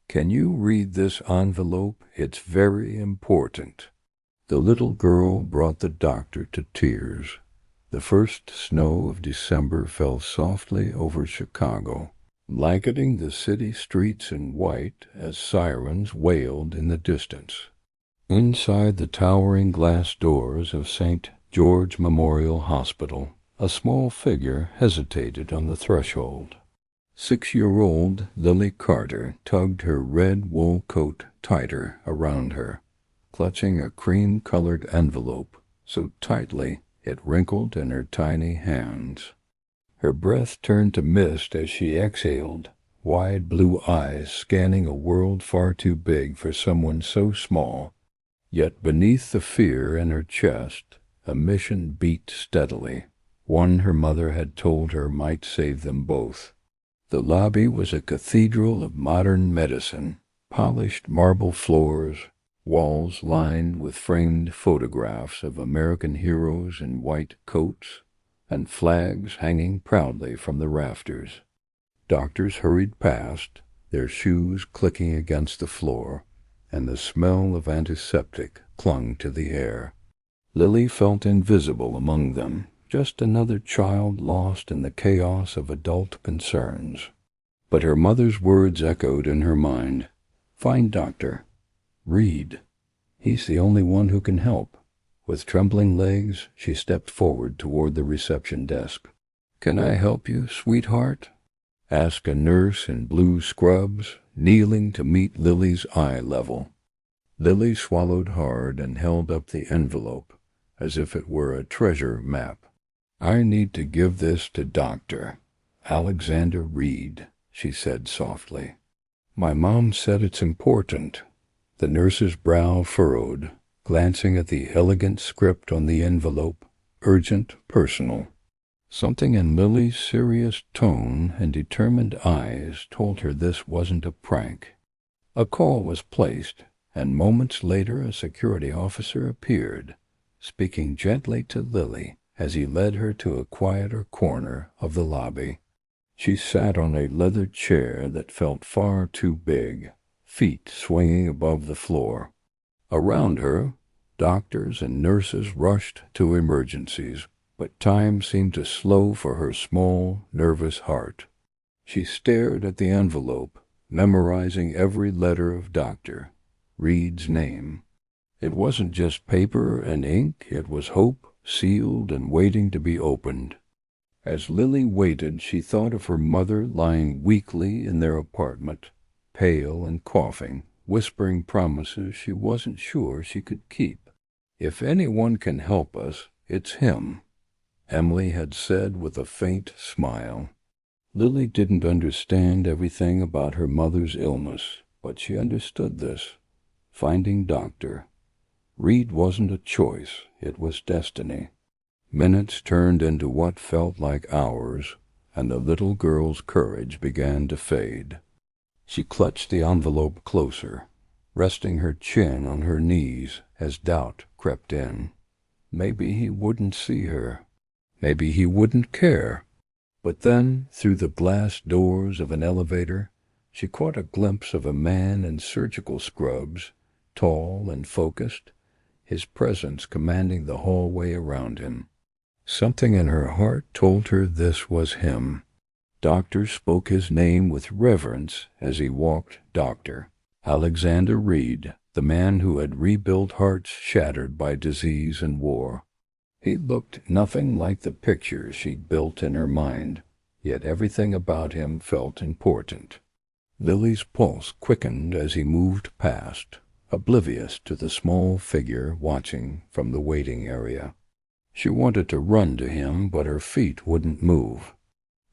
Can you read this envelope? It's very important." The little girl brought the doctor to tears. The first snow of December fell softly over Chicago, blanketing the city streets in white as sirens wailed in the distance. Inside the towering glass doors of St. George Memorial Hospital, a small figure hesitated on the threshold. 6-year-old Lily Carter tugged her red wool coat tighter around her, clutching a cream-colored envelope so tightly it wrinkled in her tiny hands. Her breath turned to mist as she exhaled, wide blue eyes scanning a world far too big for someone so small. Yet beneath the fear in her chest, a mission beat steadily, one her mother had told her might save them both. The lobby was a cathedral of modern medicine, polished marble floors, walls lined with framed photographs of American heroes in white coats, and flags hanging proudly from the rafters. Doctors hurried past, their shoes clicking against the floor, and the smell of antiseptic clung to the air. Lily felt invisible among them, just another child lost in the chaos of adult concerns. But her mother's words echoed in her mind. "Find Doctor. Reed. He's the only one who can help." With trembling legs, she stepped forward toward the reception desk. "Can I help you, sweetheart?" asked a nurse in blue scrubs, kneeling to meet Lily's eye level. Lily swallowed hard and held up the envelope, as if it were a treasure map. "I need to give this to Dr. Alexander Reed," she said softly. "My mom said it's important." The nurse's brow furrowed, glancing at the elegant script on the envelope, urgent, personal. Something in Lily's serious tone and determined eyes told her this wasn't a prank. A call was placed, and moments later a security officer appeared, speaking gently to Lily as he led her to a quieter corner of the lobby. She sat on a leather chair that felt far too big, feet swinging above the floor. Around her, doctors and nurses rushed to emergencies, but time seemed to slow for her small, nervous heart. She stared at the envelope, memorizing every letter of Dr. Reed's name. It wasn't just paper and ink, it was hope, sealed and waiting to be opened. As Lily waited, she thought of her mother lying weakly in their apartment, pale and coughing, whispering promises she wasn't sure she could keep. "If anyone can help us, it's him," Emily had said with a faint smile. Lily didn't understand everything about her mother's illness, but she understood this. Finding Dr. Reed wasn't a choice, it was destiny. Minutes turned into what felt like hours, and the little girl's courage began to fade. She clutched the envelope closer, resting her chin on her knees as doubt crept in. Maybe he wouldn't see her. Maybe he wouldn't care. But then, through the glass doors of an elevator, she caught a glimpse of a man in surgical scrubs, tall and focused, his presence commanding the hallway around him. Something in her heart told her this was him. Doctor spoke his name with reverence as he walked. Dr. Alexander Reed, the man who had rebuilt hearts shattered by disease and war. He looked nothing like the pictures she'd built in her mind, yet everything about him felt important. Lily's pulse quickened as he moved past, oblivious to the small figure watching from the waiting area. She wanted to run to him, but her feet wouldn't move.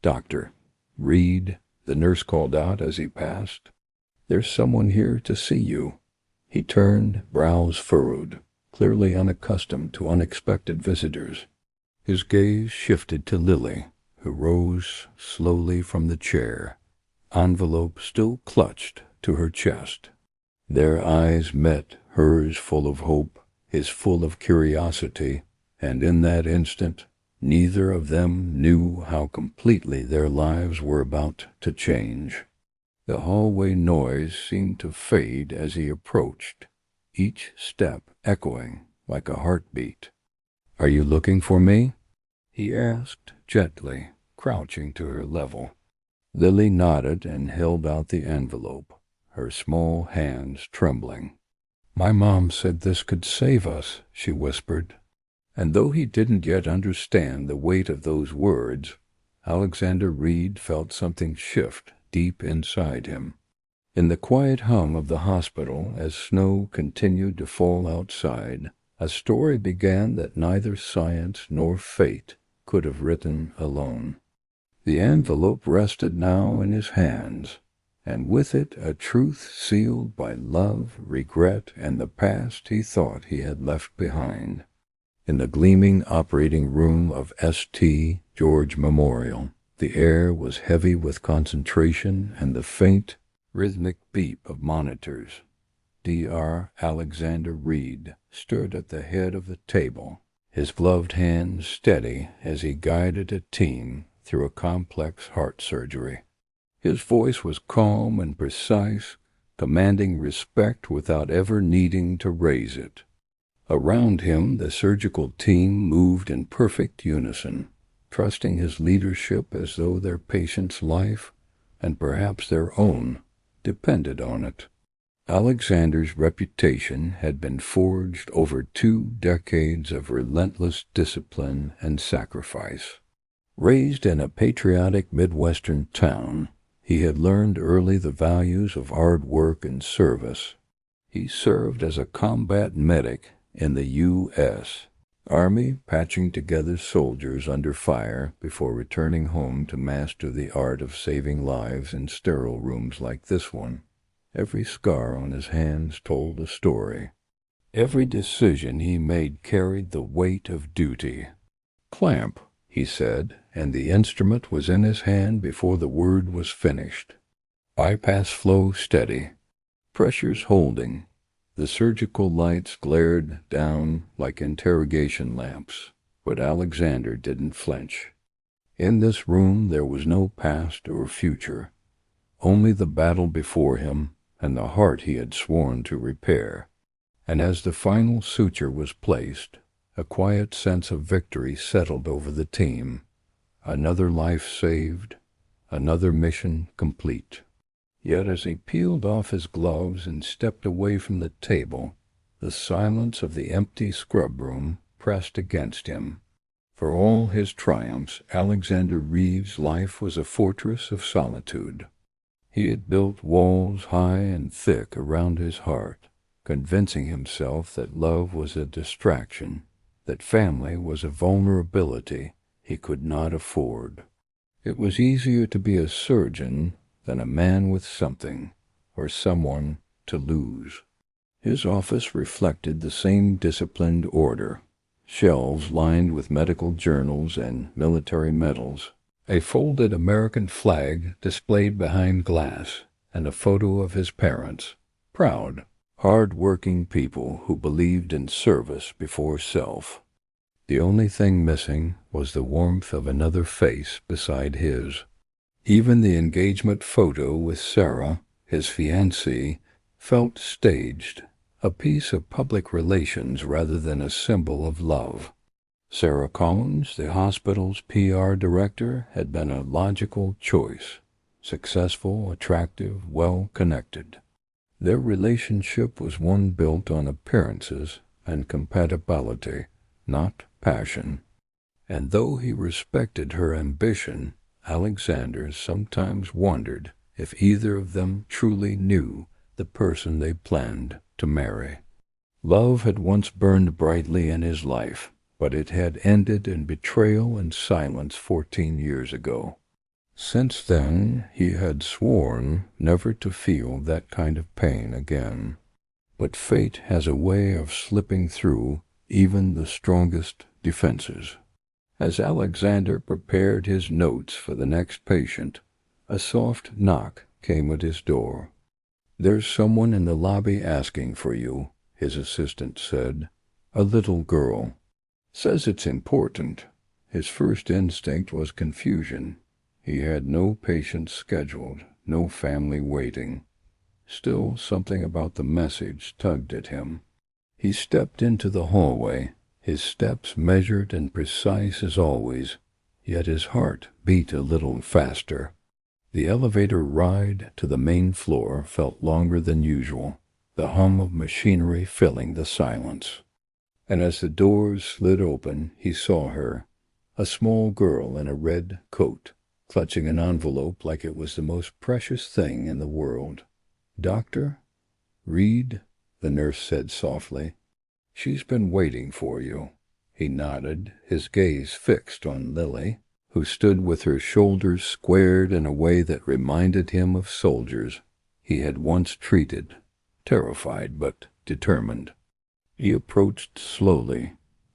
"Dr. Reed," the nurse called out as he passed. "There's someone here to see you." He turned, brows furrowed, clearly unaccustomed to unexpected visitors. His gaze shifted to Lily, who rose slowly from the chair, envelope still clutched to her chest. Their eyes met, hers full of hope, his full of curiosity, and in that instant, neither of them knew how completely their lives were about to change. The hallway noise seemed to fade as he approached, each step echoing like a heartbeat. "Are you looking for me?" he asked gently, crouching to her level. Lily nodded and held out the envelope, her small hands trembling. "My mom said this could save us," she whispered. And though he didn't yet understand the weight of those words, Alexander Reed felt something shift deep inside him. In the quiet hum of the hospital, as snow continued to fall outside, a story began that neither science nor fate could have written alone. The envelope rested now in his hands, and with it a truth sealed by love, regret, and the past he thought he had left behind. In the gleaming operating room of St. George Memorial, the air was heavy with concentration and the faint, rhythmic beep of monitors. Dr. Alexander Reed stood at the head of the table, his gloved hands steady as he guided a team through a complex heart surgery. His voice was calm and precise, commanding respect without ever needing to raise it. Around him, the surgical team moved in perfect unison, trusting his leadership as though their patient's life, and perhaps their own, depended on it. Alexander's reputation had been forged over 2 decades of relentless discipline and sacrifice. Raised in a patriotic Midwestern town, he had learned early the values of hard work and service. He served as a combat medic in the U.S. Army, patching together soldiers under fire before returning home to master the art of saving lives in sterile rooms like this one. Every scar on his hands told a story. Every decision he made carried the weight of duty. "Clamp," he said, and the instrument was in his hand before the word was finished. Bypass flow steady. Pressures holding. The surgical lights glared down like interrogation lamps, but Alexander didn't flinch. In this room there was no past or future, only the battle before him and the heart he had sworn to repair. And as the final suture was placed, a quiet sense of victory settled over the team. Another life saved, another mission complete. Yet as he peeled off his gloves and stepped away from the table, the silence of the empty scrub room pressed against him. For all his triumphs, Alexander Reed's life was a fortress of solitude. He had built walls high and thick around his heart, convincing himself that love was a distraction, that family was a vulnerability he could not afford. It was easier to be a surgeon than a man with something, or someone, to lose. His office reflected the same disciplined order. Shelves lined with medical journals and military medals, a folded American flag displayed behind glass, and a photo of his parents, proud, hard-working people who believed in service before self. The only thing missing was the warmth of another face beside his. Even the engagement photo with Sarah, his fiancée, felt staged, a piece of public relations rather than a symbol of love. Sarah Collins, the hospital's PR director, had been a logical choice, successful, attractive, well-connected. Their relationship was one built on appearances and compatibility, not passion. And though he respected her ambition, Alexander sometimes wondered if either of them truly knew the person they planned to marry. Love had once burned brightly in his life, but it had ended in betrayal and silence 14 years ago. Since then, he had sworn never to feel that kind of pain again. But fate has a way of slipping through even the strongest defenses. As Alexander prepared his notes for the next patient, a soft knock came at his door. "There's someone in the lobby asking for you," his assistant said. "A little girl. Says it's important." His first instinct was confusion. He had no patients scheduled, no family waiting. Still, something about the message tugged at him. He stepped into the hallway, his steps measured and precise as always, yet his heart beat a little faster. The elevator ride to the main floor felt longer than usual, the hum of machinery filling the silence. And as the doors slid open, he saw her, a small girl in a red coat, clutching an envelope like it was the most precious thing in the world. "Doctor? Reed?" the nurse said softly. "She's been waiting for you." He nodded, his gaze fixed on Lily, who stood with her shoulders squared in a way that reminded him of soldiers he had once treated, terrified but determined. He approached slowly,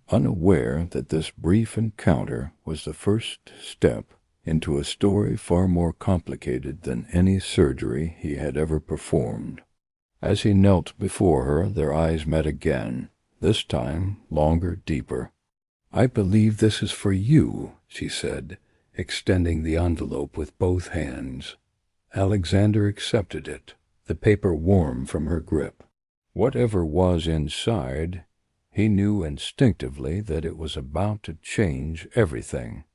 unaware that this brief encounter was the first step into a story far more complicated than any surgery he had ever performed. As he knelt before her, their eyes met again, this time longer, deeper. "I believe this is for you," she said, extending the envelope with both hands. Alexander accepted it, the paper warm from her grip. Whatever was inside, he knew instinctively that it was about to change everything.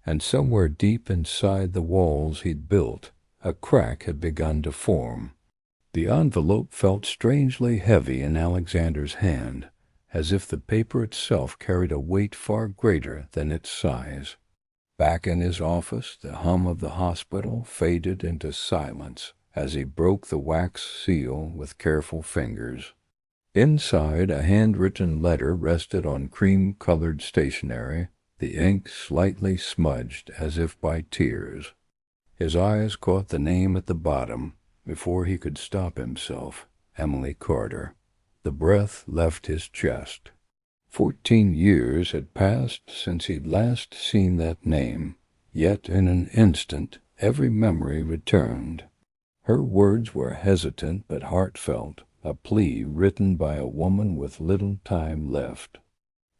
And somewhere deep inside the walls he'd built, a crack had begun to form. The envelope felt strangely heavy in Alexander's hand, as if the paper itself carried a weight far greater than its size. Back in his office, the hum of the hospital faded into silence as he broke the wax seal with careful fingers. Inside, a handwritten letter rested on cream-colored stationery, the ink slightly smudged as if by tears. His eyes caught the name at the bottom. Before he could stop himself, Emily Carter. The breath left his chest. 14 years had passed since he'd last seen that name, yet in an instant every memory returned. Her words were hesitant but heartfelt, a plea written by a woman with little time left.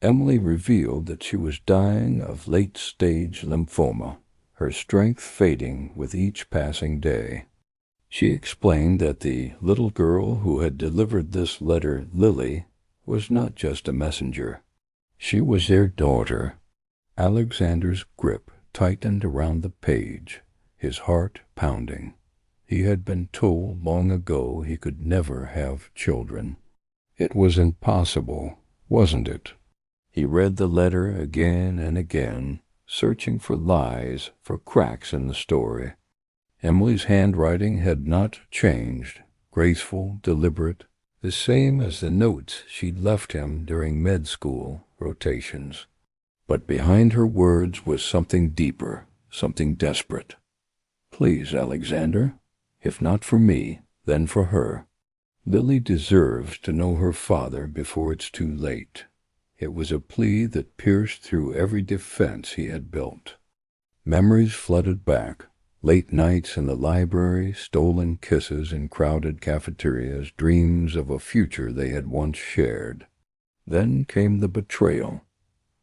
Emily revealed that she was dying of late-stage lymphoma, her strength fading with each passing day. She explained that the little girl who had delivered this letter, Lily, was not just a messenger. She was their daughter. Alexander's grip tightened around the page, his heart pounding. He had been told long ago he could never have children. It was impossible, wasn't it? He read the letter again and again, searching for lies, for cracks in the story. Emily's handwriting had not changed, graceful, deliberate, the same as the notes she'd left him during med school rotations. But behind her words was something deeper, something desperate. "Please, Alexander, if not for me, then for her. Lily deserves to know her father before it's too late." It was a plea that pierced through every defense he had built. Memories flooded back. Late nights in the library, stolen kisses in crowded cafeterias, dreams of a future they had once shared. Then came the betrayal,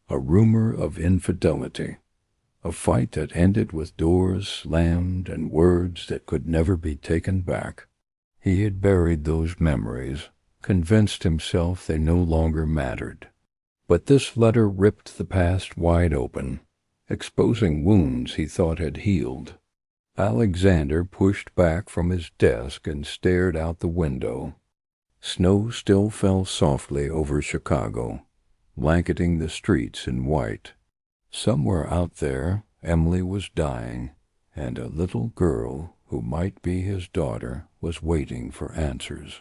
a rumor of infidelity, a fight that ended with doors slammed and words that could never be taken back. He had buried those memories, convinced himself they no longer mattered. But this letter ripped the past wide open, exposing wounds he thought had healed. Alexander pushed back from his desk and stared out the window. Snow still fell softly over Chicago, blanketing the streets in white. Somewhere out there, Emily was dying, and a little girl who might be his daughter was waiting for answers.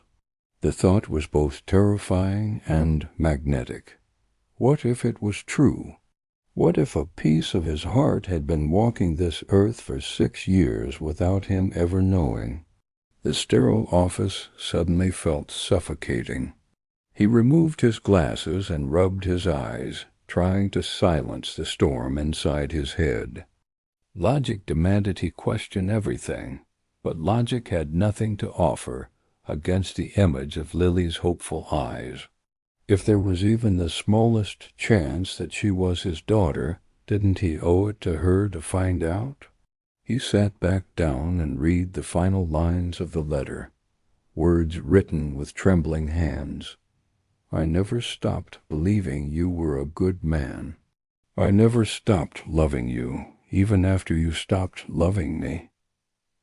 The thought was both terrifying and magnetic. What if it was true? What if a piece of his heart had been walking this earth for 6 years without him ever knowing? The sterile office suddenly felt suffocating. He removed his glasses and rubbed his eyes, trying to silence the storm inside his head. Logic demanded he question everything, but logic had nothing to offer against the image of Lily's hopeful eyes. If there was even the smallest chance that she was his daughter, didn't he owe it to her to find out? He sat back down and read the final lines of the letter, words written with trembling hands. I never stopped believing you were a good man. I never stopped loving you, even after you stopped loving me.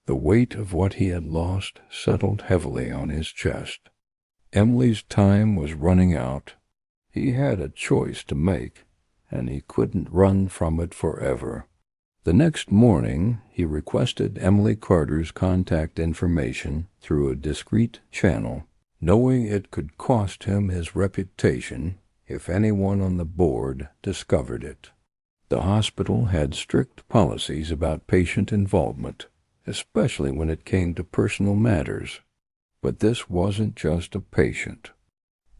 The weight of what he had lost settled heavily on his chest. Emily's time was running out. He had a choice to make, and he couldn't run from it forever. The next morning, he requested Emily Carter's contact information through a discreet channel, knowing it could cost him his reputation if anyone on the board discovered it. The hospital had strict policies about patient involvement, especially when it came to personal matters. But this wasn't just a patient.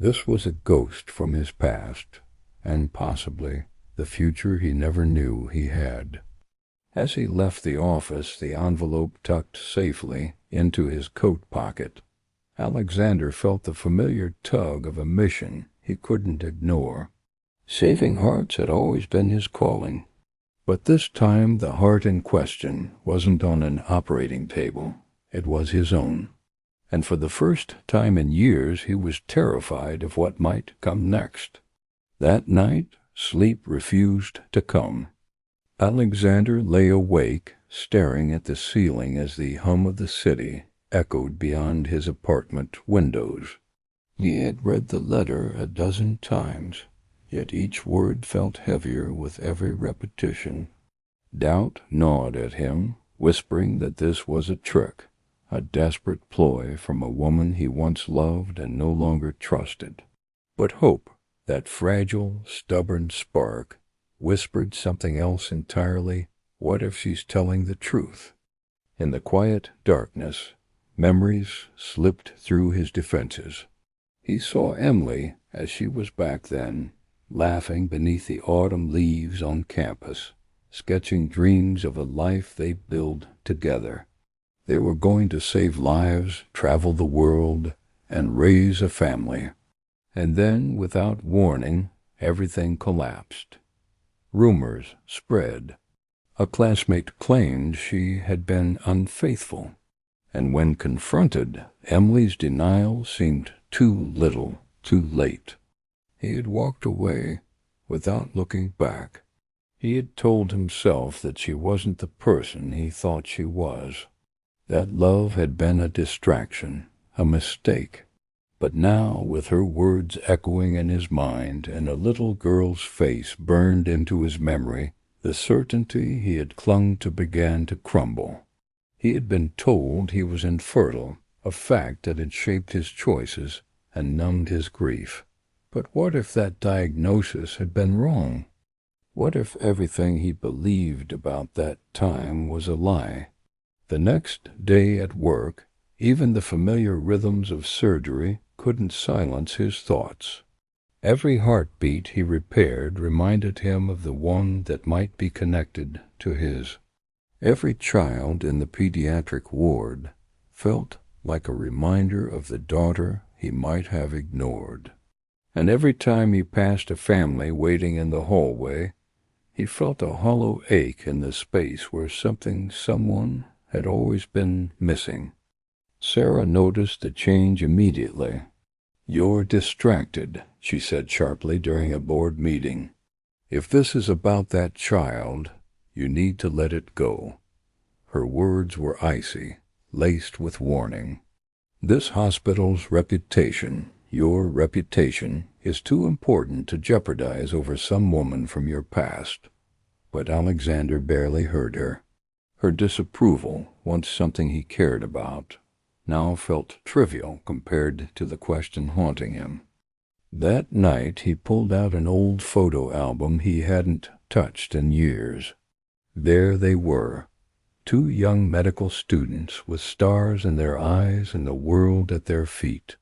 This was a ghost from his past, and possibly the future he never knew he had. As he left the office, the envelope tucked safely into his coat pocket, Alexander felt the familiar tug of a mission he couldn't ignore. Saving hearts had always been his calling. But this time the heart in question wasn't on an operating table. It was his own. And for the first time in years he was terrified of what might come next. That night, sleep refused to come. Alexander lay awake, staring at the ceiling as the hum of the city echoed beyond his apartment windows. He had read the letter a dozen times, yet each word felt heavier with every repetition. Doubt gnawed at him, whispering that this was a trick, a desperate ploy from a woman he once loved and no longer trusted. But hope, that fragile, stubborn spark, whispered something else entirely. What if she's telling the truth? In the quiet darkness, memories slipped through his defenses. He saw Emily as she was back then, laughing beneath the autumn leaves on campus, sketching dreams of a life they'd build together. They were going to save lives, travel the world, and raise a family. And then, without warning, everything collapsed. Rumors spread. A classmate claimed she had been unfaithful, and when confronted, Emily's denial seemed too little, too late. He had walked away without looking back. He had told himself that she wasn't the person he thought she was. That love had been a distraction, a mistake. But now, with her words echoing in his mind and a little girl's face burned into his memory, the certainty he had clung to began to crumble. He had been told he was infertile, a fact that had shaped his choices and numbed his grief. But what if that diagnosis had been wrong? What if everything he believed about that time was a lie? The next day at work, even the familiar rhythms of surgery couldn't silence his thoughts. Every heartbeat he repaired reminded him of the one that might be connected to his. Every child in the pediatric ward felt like a reminder of the daughter he might have ignored. And every time he passed a family waiting in the hallway, he felt a hollow ache in the space where someone had always been missing. Sarah noticed the change immediately. "You're distracted," she said sharply during a board meeting. "If this is about that child, you need to let it go." Her words were icy, laced with warning. This hospital's reputation, your reputation, is too important to jeopardize over some woman from your past. But Alexander barely heard her. Her disapproval, once something he cared about, now felt trivial compared to the question haunting him. That night he pulled out an old photo album he hadn't touched in years. There they were, two young medical students with stars in their eyes and the world at their feet.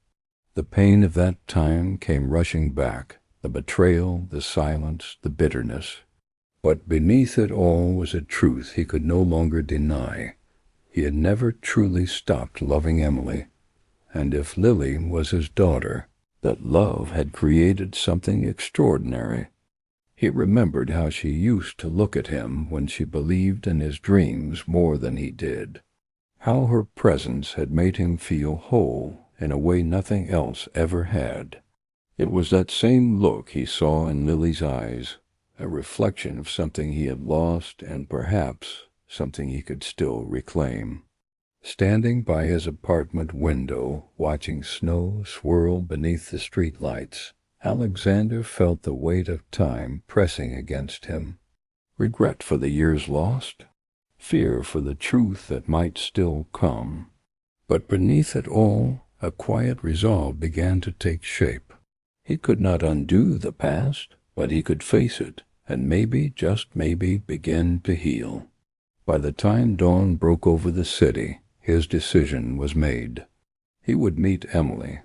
The pain of that time came rushing back, the betrayal, the silence, the bitterness. But beneath it all was a truth he could no longer deny. He had never truly stopped loving Emily, and if Lily was his daughter, that love had created something extraordinary. He remembered how she used to look at him when she believed in his dreams more than he did. How her presence had made him feel whole in a way nothing else ever had. It was that same look he saw in Lily's eyes, a reflection of something he had lost and perhaps something he could still reclaim. Standing by his apartment window, watching snow swirl beneath the streetlights, Alexander felt the weight of time pressing against him. Regret for the years lost, fear for the truth that might still come. But beneath it all, a quiet resolve began to take shape. He could not undo the past, but he could face it, and maybe, just maybe, begin to heal. By the time dawn broke over the city, his decision was made. He would meet Emily.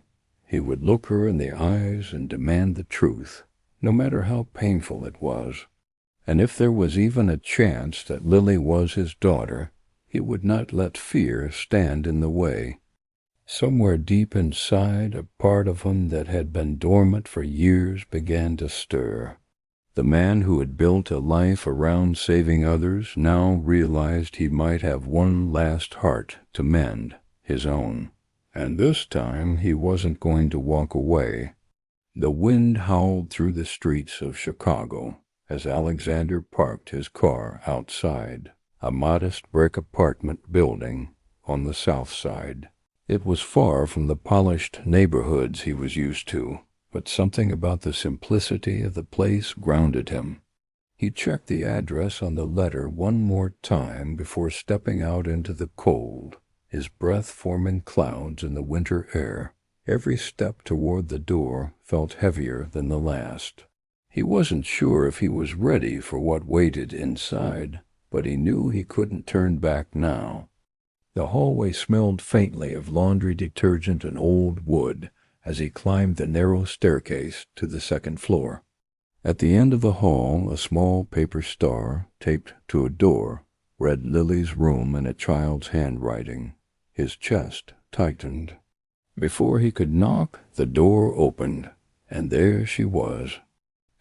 He would look her in the eyes and demand the truth, no matter how painful it was. And if there was even a chance that Lily was his daughter, he would not let fear stand in the way. Somewhere deep inside, a part of him that had been dormant for years began to stir. The man who had built a life around saving others now realized he might have one last heart to mend, his own. And this time he wasn't going to walk away. The wind howled through the streets of Chicago as Alexander parked his car outside a modest brick apartment building on the south side. It was far from the polished neighborhoods he was used to, but something about the simplicity of the place grounded him. He checked the address on the letter one more time before stepping out into the cold, his breath forming clouds in the winter air. Every step toward the door felt heavier than the last. He wasn't sure if he was ready for what waited inside, but he knew he couldn't turn back now. The hallway smelled faintly of laundry detergent and old wood as he climbed the narrow staircase to the second floor. At the end of the hall, a small paper star, taped to a door, read Lily's room in a child's handwriting. His chest tightened. Before he could knock, the door opened, and there she was.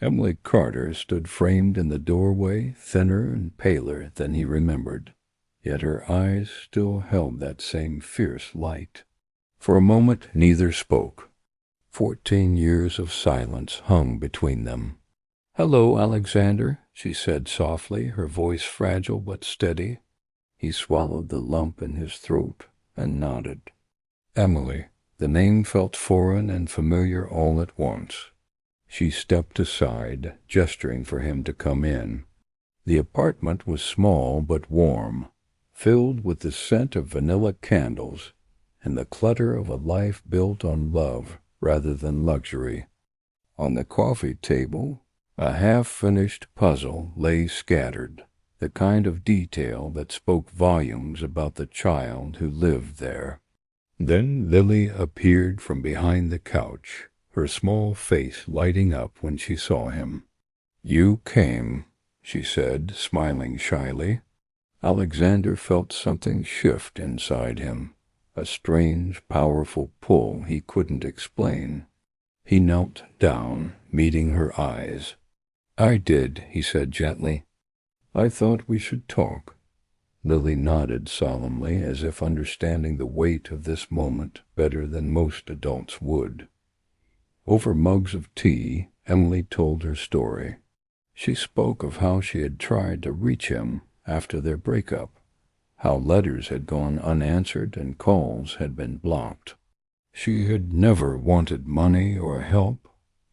Emily Carter stood framed in the doorway, thinner and paler than he remembered. Yet her eyes still held that same fierce light. For a moment neither spoke. 14 years of silence hung between them. "Hello, Alexander," she said softly, her voice fragile but steady. He swallowed the lump in his throat and nodded. Emily. The name felt foreign and familiar all at once. She stepped aside, gesturing for him to come in. The apartment was small but warm, filled with the scent of vanilla candles and the clutter of a life built on love rather than luxury. On the coffee table, a half-finished puzzle lay scattered, the kind of detail that spoke volumes about the child who lived there. Then Lily appeared from behind the couch, her small face lighting up when she saw him. "You came," she said, smiling shyly. Alexander felt something shift inside him, a strange, powerful pull he couldn't explain. He knelt down, meeting her eyes. "I did," he said gently. "I thought we should talk." Lily nodded solemnly, as if understanding the weight of this moment better than most adults would. Over mugs of tea, Emily told her story. She spoke of how she had tried to reach him after their breakup, how letters had gone unanswered and calls had been blocked. She had never wanted money or help,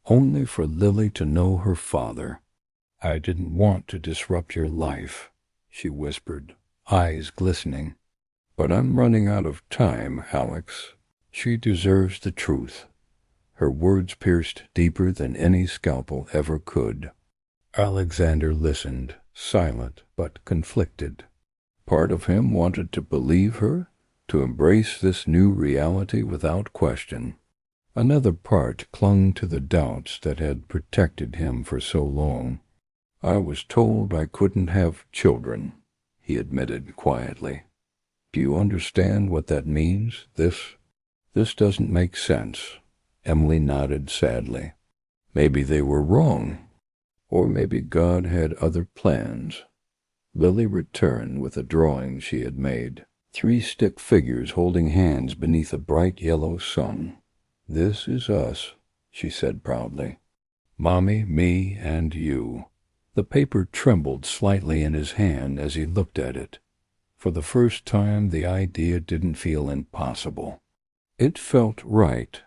only for Lily to know her father. "I didn't want to disrupt your life," she whispered, eyes glistening. "But I'm running out of time, Alex. She deserves the truth." Her words pierced deeper than any scalpel ever could. Alexander listened, silent but conflicted. Part of him wanted to believe her, to embrace this new reality without question. Another part clung to the doubts that had protected him for so long. "I was told I couldn't have children," he admitted quietly. "Do you understand what that means? This doesn't make sense." Emily nodded sadly. "Maybe they were wrong." Or maybe God had other plans. Lily returned with a drawing she had made. 3 stick figures holding hands beneath a bright yellow sun. "This is us," she said proudly. "Mommy, me, and you." The paper trembled slightly in his hand as he looked at it. For the first time, the idea didn't feel impossible. It felt right.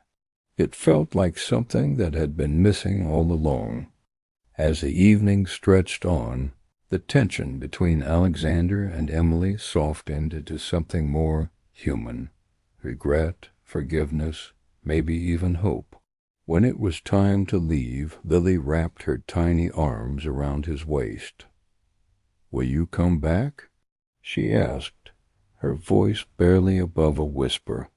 It felt like something that had been missing all along. As the evening stretched on, the tension between Alexander and Emily softened into something more human. Regret, forgiveness, maybe even hope. When it was time to leave, Lily wrapped her tiny arms around his waist. "Will you come back?" she asked, her voice barely above a whisper.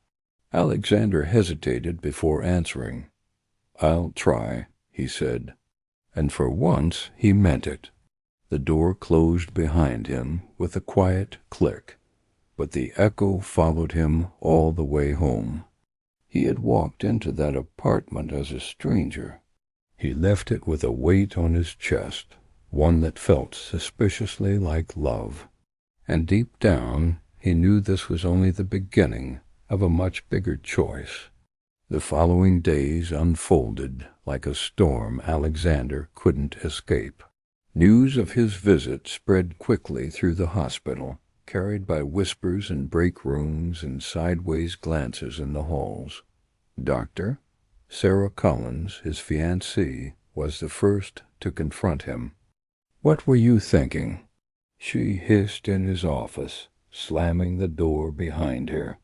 Alexander hesitated before answering. "I'll try," he said, and for once he meant it. The door closed behind him with a quiet click, but the echo followed him all the way home. He had walked into that apartment as a stranger. He left it with a weight on his chest, one that felt suspiciously like love. And deep down, he knew this was only the beginning of a much bigger choice. The following days unfolded like a storm Alexander couldn't escape. News of his visit spread quickly through the hospital, carried by whispers in break rooms and sideways glances in the halls. Doctor Sarah Collins, his fiancée, was the first to confront him. "What were you thinking?" she hissed in his office, slamming the door behind her.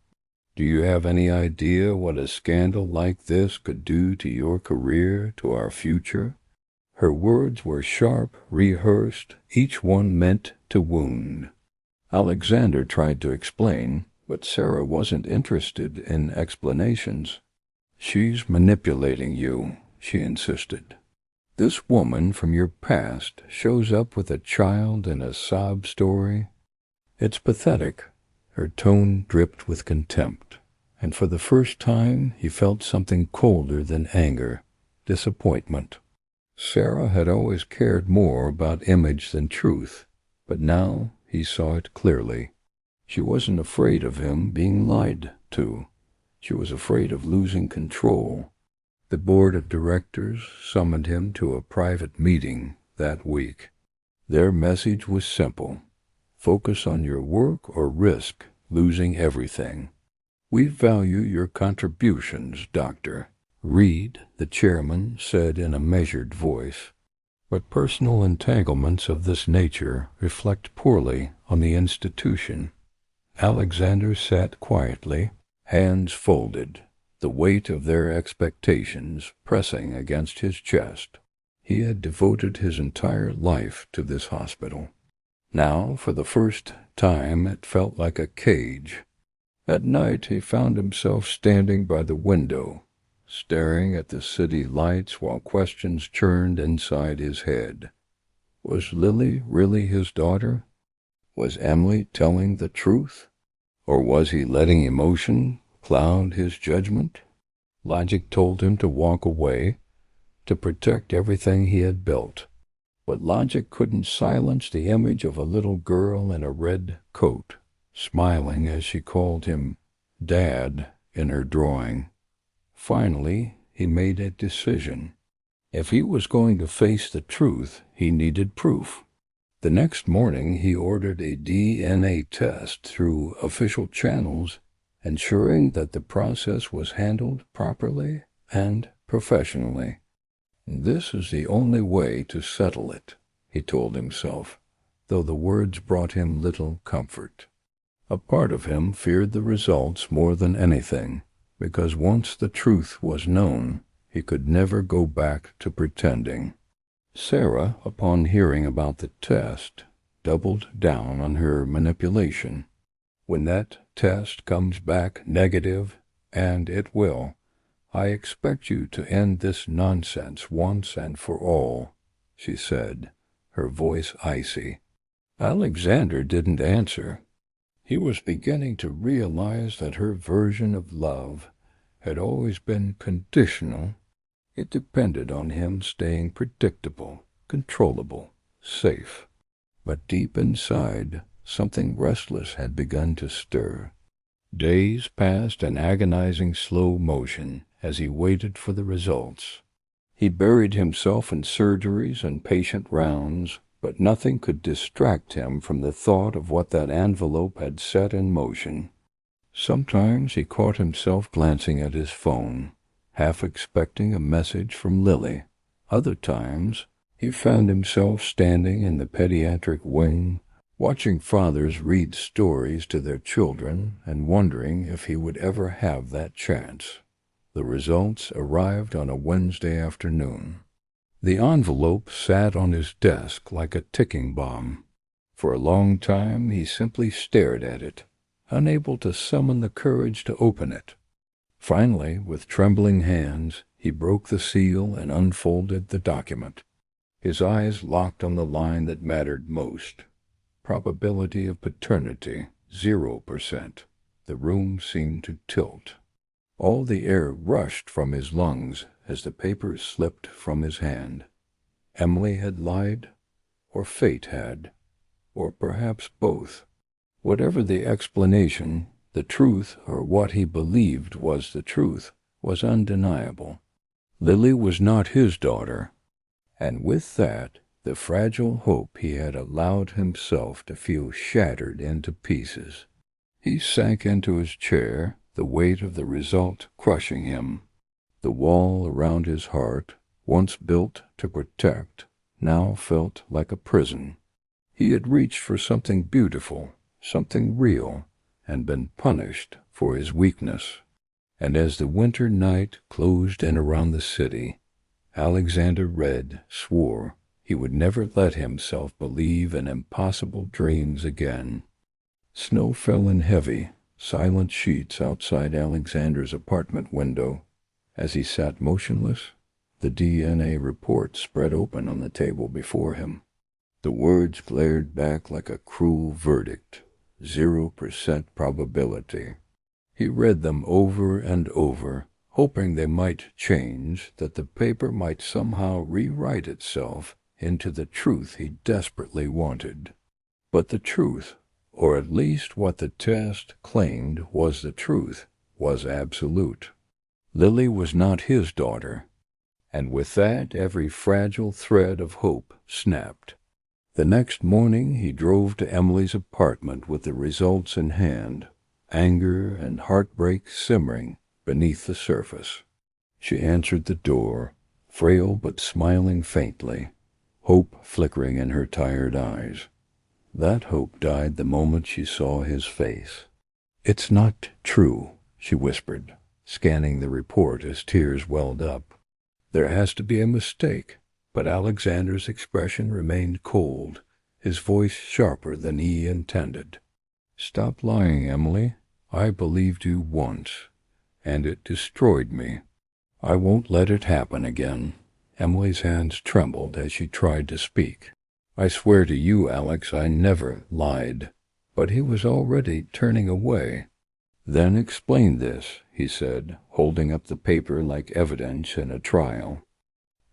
"Do you have any idea what a scandal like this could do to your career, to our future?" Her words were sharp, rehearsed, each one meant to wound. Alexander tried to explain, but Sarah wasn't interested in explanations. "She's manipulating you," she insisted. "This woman from your past shows up with a child and a sob story. It's pathetic." Her tone dripped with contempt, and for the first time he felt something colder than anger, disappointment. Sarah had always cared more about image than truth, but now he saw it clearly. She wasn't afraid of him being lied to. She was afraid of losing control. The board of directors summoned him to a private meeting that week. Their message was simple: focus on your work or risk losing everything. "We value your contributions, Doctor," Reed, the chairman, said in a measured voice, "but personal entanglements of this nature reflect poorly on the institution." Alexander sat quietly, hands folded, the weight of their expectations pressing against his chest. He had devoted his entire life to this hospital. Now, for the first time, it felt like a cage. At night, he found himself standing by the window, staring at the city lights while questions churned inside his head. Was Lily really his daughter? Was Emily telling the truth? Or was he letting emotion cloud his judgment? Logic told him to walk away, to protect everything he had built. But logic couldn't silence the image of a little girl in a red coat, smiling as she called him Dad in her drawing. Finally, he made a decision. If he was going to face the truth, he needed proof. The next morning, he ordered a DNA test through official channels, ensuring that the process was handled properly and professionally. "This is the only way to settle it," he told himself, though the words brought him little comfort. A part of him feared the results more than anything, because once the truth was known, he could never go back to pretending. Sarah, upon hearing about the test, doubled down on her manipulation. "When that test comes back negative, and it will, I expect you to end this nonsense once and for all," she said, her voice icy. Alexander didn't answer. He was beginning to realize that her version of love had always been conditional. It depended on him staying predictable, controllable, safe. But deep inside, something restless had begun to stir. Days passed in agonizing slow motion as he waited for the results. He buried himself in surgeries and patient rounds, but nothing could distract him from the thought of what that envelope had set in motion. Sometimes he caught himself glancing at his phone, half expecting a message from Lily. Other times, he found himself standing in the pediatric wing, watching fathers read stories to their children and wondering if he would ever have that chance. The results arrived on a Wednesday afternoon. The envelope sat on his desk like a ticking bomb. For a long time he simply stared at it, unable to summon the courage to open it. Finally, with trembling hands, he broke the seal and unfolded the document. His eyes locked on the line that mattered most. Probability of paternity, 0%. The room seemed to tilt. All the air rushed from his lungs as the paper slipped from his hand. Emily had lied, or fate had, or perhaps both. Whatever the explanation, the truth, or what he believed was the truth, was undeniable. Lily was not his daughter, and with that, the fragile hope he had allowed himself to feel shattered into pieces. He sank into his chair, the weight of the result crushing him. The wall around his heart, once built to protect, now felt like a prison. He had reached for something beautiful, something real, and been punished for his weakness. And as the winter night closed in around the city, Alexander Red swore he would never let himself believe in impossible dreams again. Snow fell in heavy, silent sheets outside Alexander's apartment window. As he sat motionless, the DNA report spread open on the table before him. The words glared back like a cruel verdict, 0% probability. He read them over and over, hoping they might change, that the paper might somehow rewrite itself into the truth he desperately wanted. But the truth, or at least what the test claimed was the truth, was absolute. Lily was not his daughter, and with that every fragile thread of hope snapped. The next morning he drove to Emily's apartment with the results in hand, anger and heartbreak simmering beneath the surface. She answered the door, frail but smiling faintly, hope flickering in her tired eyes. That hope died the moment she saw his face. "It's not true," she whispered, scanning the report as tears welled up. "There has to be a mistake." But Alexander's expression remained cold, his voice sharper than he intended. "Stop lying, Emily. I believed you once, and it destroyed me. I won't let it happen again." Emily's hands trembled as she tried to speak. "I swear to you, Alex, I never lied." But he was already turning away. "Then explain this," he said, holding up the paper like evidence in a trial.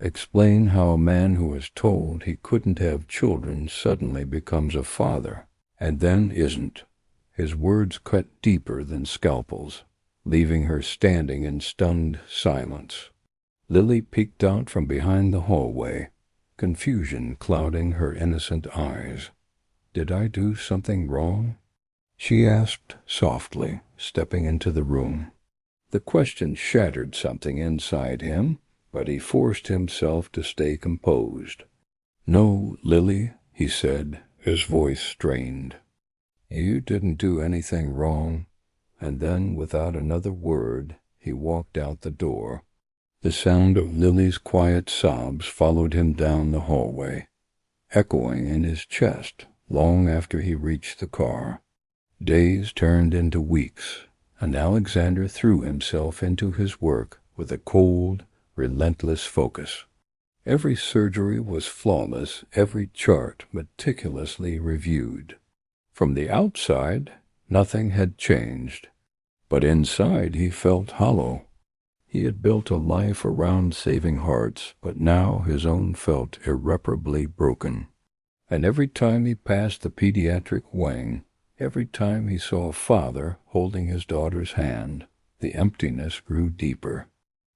"Explain how a man who was told he couldn't have children suddenly becomes a father, and then isn't." His words cut deeper than scalpels, leaving her standing in stunned silence. Lily peeked out from behind the hallway, confusion clouding her innocent eyes. "Did I do something wrong?" she asked softly, stepping into the room. The question shattered something inside him, but he forced himself to stay composed. "No, Lily," he said, his voice strained. "You didn't do anything wrong." And then, without another word, he walked out the door. The sound of Lily's quiet sobs followed him down the hallway, echoing in his chest long after he reached the car. Days turned into weeks, and Alexander threw himself into his work with a cold, relentless focus. Every surgery was flawless, every chart meticulously reviewed. From the outside, nothing had changed, but inside he felt hollow. He had built a life around saving hearts, but now his own felt irreparably broken. And every time he passed the pediatric wing, every time he saw a father holding his daughter's hand, the emptiness grew deeper.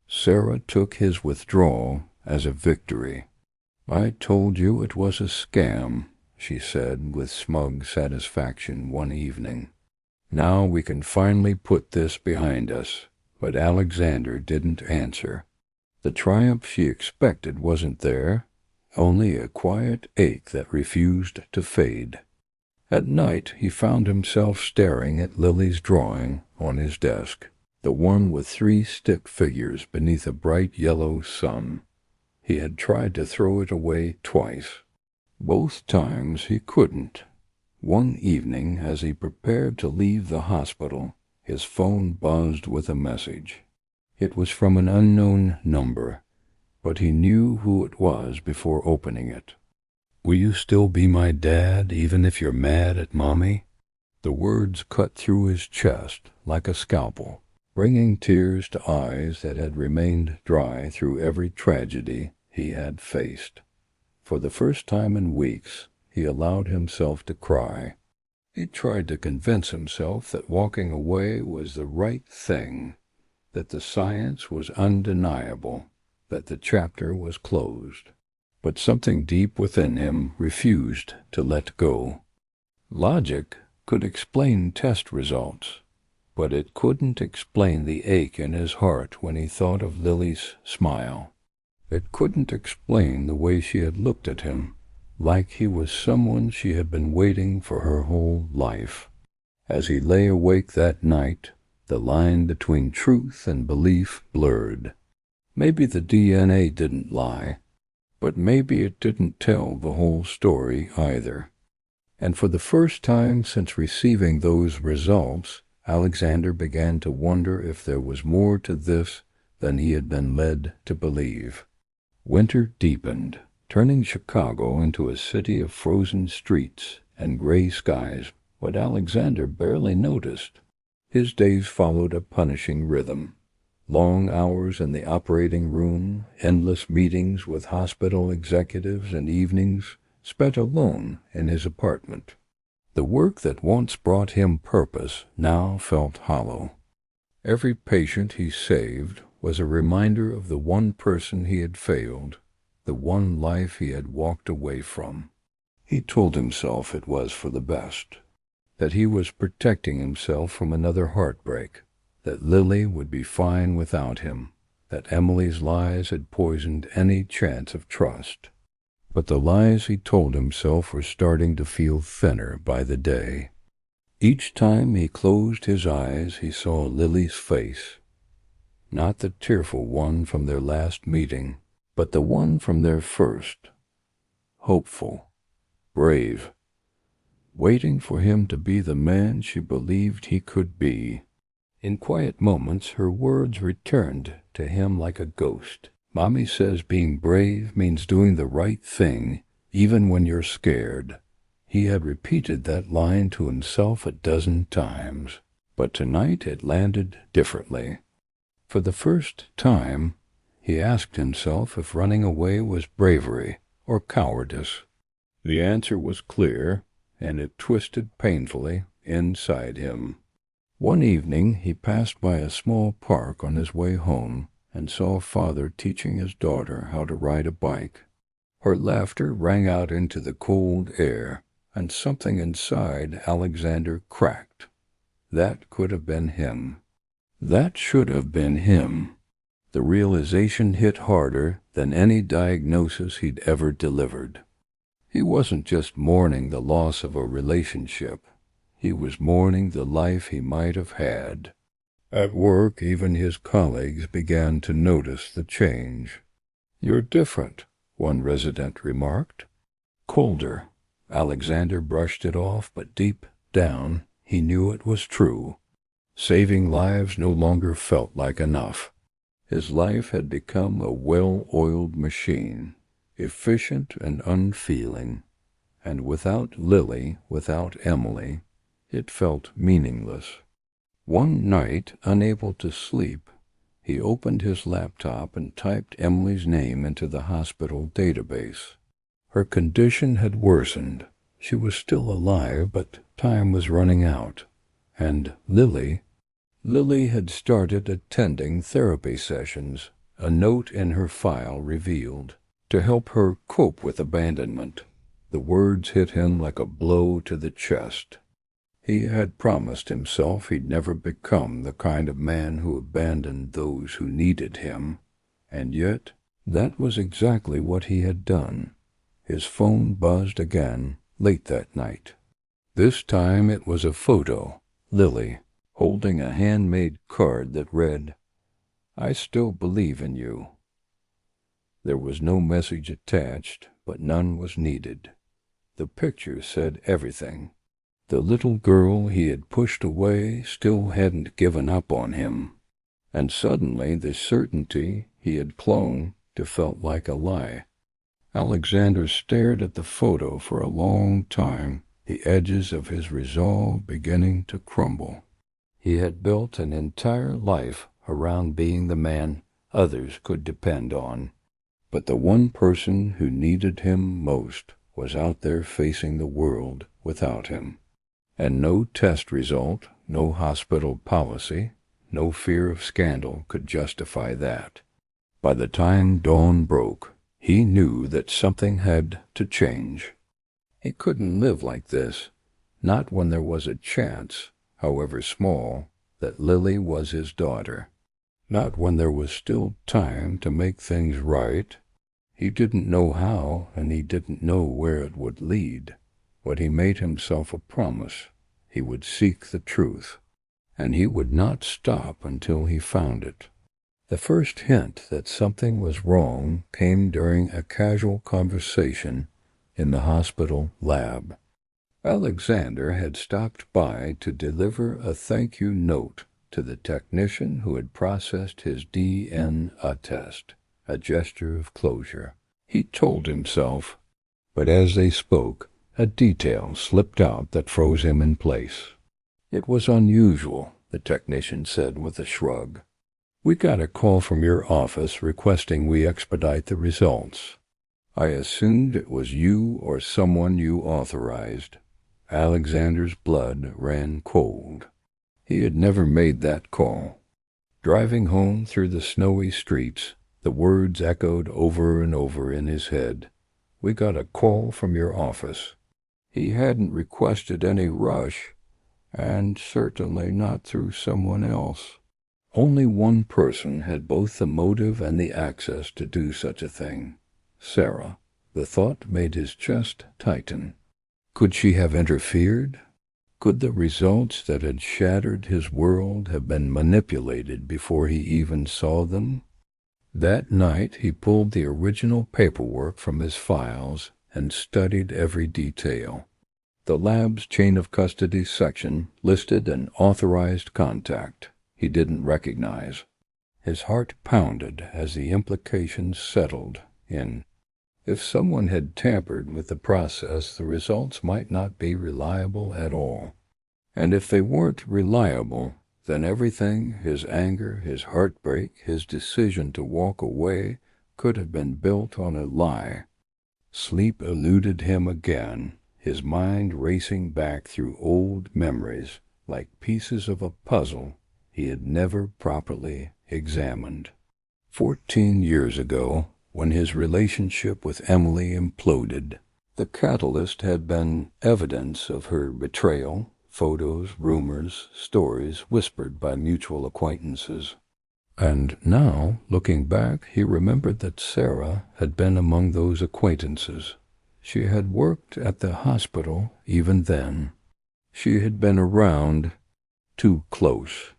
Sarah took his withdrawal as a victory. "I told you it was a scam," she said with smug satisfaction one evening. "Now we can finally put this behind us." But Alexander didn't answer. The triumph she expected wasn't there, only a quiet ache that refused to fade. At night he found himself staring at Lily's drawing on his desk, the one with 3 stick figures beneath a bright yellow sun. He had tried to throw it away twice. Both times he couldn't. One evening, as he prepared to leave the hospital, his phone buzzed with a message. It was from an unknown number, but he knew who it was before opening it. "Will you still be my dad, even if you're mad at Mommy?" The words cut through his chest like a scalpel, bringing tears to eyes that had remained dry through every tragedy he had faced. For the first time in weeks, he allowed himself to cry. He tried to convince himself that walking away was the right thing, that the science was undeniable, that the chapter was closed. But something deep within him refused to let go. Logic could explain test results, but it couldn't explain the ache in his heart when he thought of Lily's smile. It couldn't explain the way she had looked at him, like he was someone she had been waiting for her whole life. As he lay awake that night, the line between truth and belief blurred. Maybe the DNA didn't lie, but maybe it didn't tell the whole story either. And for the first time since receiving those results, Alexander began to wonder if there was more to this than he had been led to believe. Winter deepened, turning Chicago into a city of frozen streets and gray skies, but Alexander barely noticed. His days followed a punishing rhythm. Long hours in the operating room, endless meetings with hospital executives, and evenings spent alone in his apartment. The work that once brought him purpose now felt hollow. Every patient he saved was a reminder of the one person he had failed, the one life he had walked away from. He told himself it was for the best, that he was protecting himself from another heartbreak, that Lily would be fine without him, that Emily's lies had poisoned any chance of trust. But the lies he told himself were starting to feel thinner by the day. Each time he closed his eyes, he saw Lily's face, not the tearful one from their last meeting, but the one from their first, hopeful, brave, waiting for him to be the man she believed he could be. In quiet moments, her words returned to him like a ghost. "Mommy says being brave means doing the right thing, even when you're scared." He had repeated that line to himself a dozen times, but tonight it landed differently. For the first time, he asked himself if running away was bravery or cowardice. The answer was clear, and it twisted painfully inside him. One evening he passed by a small park on his way home and saw a father teaching his daughter how to ride a bike. Her laughter rang out into the cold air, and something inside Alexander cracked. That could have been him. That should have been him. The realization hit harder than any diagnosis he'd ever delivered. He wasn't just mourning the loss of a relationship. He was mourning the life he might have had. At work, even his colleagues began to notice the change. "You're different," one resident remarked. Colder. Alexander brushed it off, but deep down he knew it was true. Saving lives no longer felt like enough. His life had become a well-oiled machine, efficient and unfeeling, and without Lily, without Emily, it felt meaningless. One night, unable to sleep, He opened his laptop and typed Emily's name into the hospital database. Her condition had worsened. She was still alive, but time was running out. And Lily had started attending therapy sessions, a note in her file revealed, to help her cope with abandonment. The words hit him like a blow to the chest. He had promised himself he'd never become the kind of man who abandoned those who needed him, and yet that was exactly what he had done. His phone buzzed again, late that night. This time it was a photo, Lily, holding a handmade card that read, "I still believe in you." There was no message attached, but none was needed. The picture said everything. The little girl he had pushed away still hadn't given up on him, and suddenly the certainty he had clung to felt like a lie. Alexander stared at the photo for a long time, the edges of his resolve beginning to crumble. He had built an entire life around being the man others could depend on, but the one person who needed him most was out there facing the world without him. And no test result, no hospital policy, no fear of scandal could justify that. By the time dawn broke, he knew that something had to change. He couldn't live like this, not when there was a chance, however small, that Lily was his daughter. Not when there was still time to make things right. He didn't know how, and he didn't know where it would lead. But he made himself a promise. He would seek the truth, and he would not stop until he found it. The first hint that something was wrong came during a casual conversation in the hospital lab. Alexander had stopped by to deliver a thank-you note to the technician who had processed his DNA test, a gesture of closure. He told himself, but as they spoke, a detail slipped out that froze him in place. "It was unusual," the technician said with a shrug. "We got a call from your office requesting we expedite the results. I assumed it was you or someone you authorized." Alexander's blood ran cold. He had never made that call. Driving home through the snowy streets, the words echoed over and over in his head. "We got a call from your office." He hadn't requested any rush, and certainly not through someone else. Only one person had both the motive and the access to do such a thing. Sarah. The thought made his chest tighten. Could she have interfered? Could the results that had shattered his world have been manipulated before he even saw them? That night he pulled the original paperwork from his files and studied every detail. The lab's chain of custody section listed an authorized contact he didn't recognize. His heart pounded as the implications settled in. If someone had tampered with the process, the results might not be reliable at all. And if they weren't reliable, then everything, his anger, his heartbreak, his decision to walk away, could have been built on a lie. Sleep eluded him again, his mind racing back through old memories like pieces of a puzzle he had never properly examined. 14 years ago, when his relationship with Emily imploded, the catalyst had been evidence of her betrayal, photos, rumors, stories whispered by mutual acquaintances. And now, looking back, he remembered that Sarah had been among those acquaintances. She had worked at the hospital even then. She had been around too close.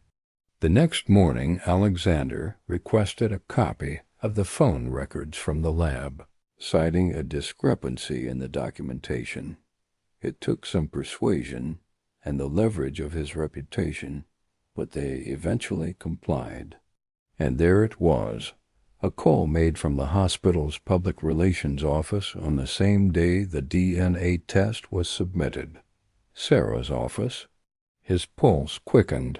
The next morning, Alexander requested a copy of the phone records from the lab, citing a discrepancy in the documentation. It took some persuasion and the leverage of his reputation, but they eventually complied. And there it was, a call made from the hospital's public relations office on the same day the DNA test was submitted. Sarah's office. His pulse quickened.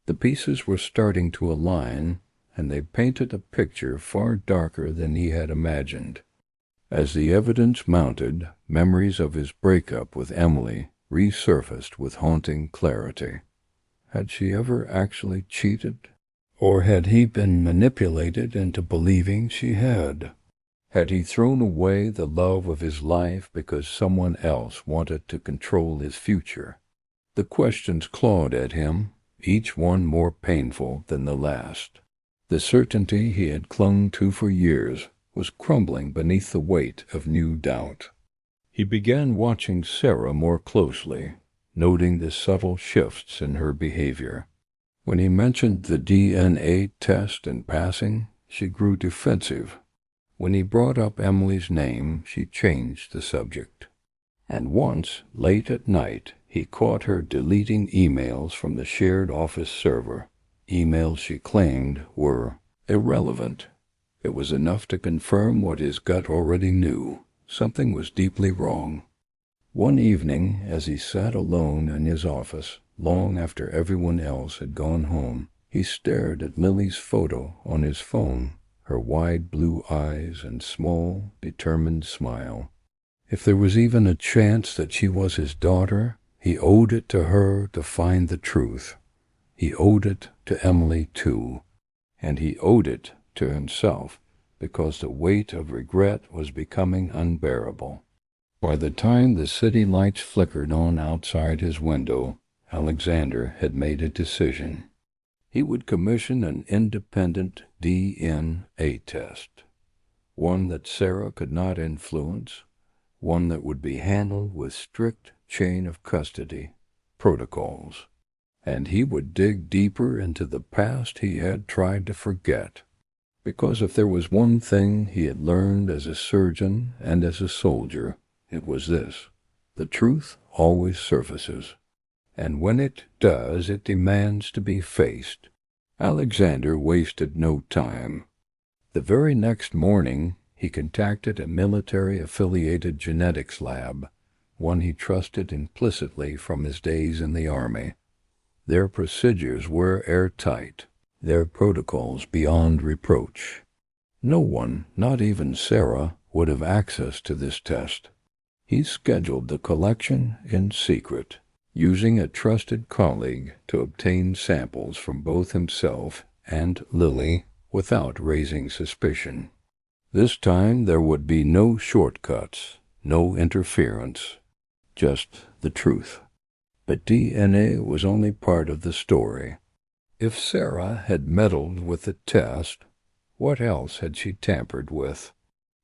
The pieces were starting to align, and they painted a picture far darker than he had imagined. As the evidence mounted, memories of his breakup with Emily resurfaced with haunting clarity. Had she ever actually cheated? Or had he been manipulated into believing she had? Had he thrown away the love of his life because someone else wanted to control his future? The questions clawed at him, each one more painful than the last. The certainty he had clung to for years was crumbling beneath the weight of new doubt. He began watching Sarah more closely, noting the subtle shifts in her behavior. When he mentioned the DNA test in passing, she grew defensive. When he brought up Emily's name, she changed the subject. And once, late at night, he caught her deleting emails from the shared office server, emails she claimed were irrelevant. It was enough to confirm what his gut already knew. Something was deeply wrong. One evening, as he sat alone in his office, long after everyone else had gone home, he stared at Lily's photo on his phone, her wide blue eyes and small, determined smile. If there was even a chance that she was his daughter, he owed it to her to find the truth. He owed it to Emily, too, and he owed it to himself, because the weight of regret was becoming unbearable. By the time the city lights flickered on outside his window, Alexander had made a decision. He would commission an independent DNA test, one that Sarah could not influence, one that would be handled with strict chain of custody protocols. And he would dig deeper into the past he had tried to forget. Because if there was one thing he had learned as a surgeon and as a soldier, it was this: the truth always surfaces. And when it does, it demands to be faced. Alexander wasted no time. The very next morning, he contacted a military-affiliated genetics lab, one he trusted implicitly from his days in the Army. Their procedures were airtight, their protocols beyond reproach. No one, not even Sarah, would have access to this test. He scheduled the collection in secret, using a trusted colleague to obtain samples from both himself and Lily without raising suspicion. This time there would be no shortcuts, no interference, just the truth. But DNA was only part of the story. If Sarah had meddled with the test, what else had she tampered with?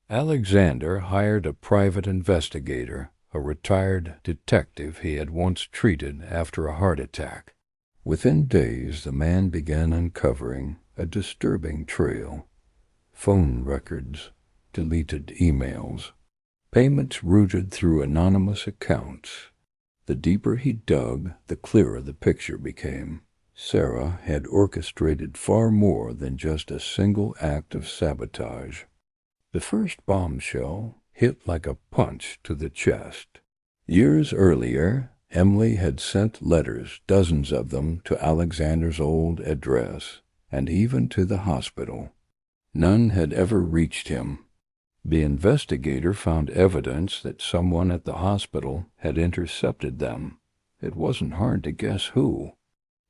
Alexander hired a private investigator, a retired detective he had once treated after a heart attack. Within days, the man began uncovering a disturbing trail: phone records, deleted emails, payments routed through anonymous accounts. The deeper he dug, the clearer the picture became. Sarah had orchestrated far more than just a single act of sabotage. The first bombshell hit like a punch to the chest. Years earlier, Emily had sent letters, dozens of them, to Alexander's old address, and even to the hospital. None had ever reached him. The investigator found evidence that someone at the hospital had intercepted them. It wasn't hard to guess who.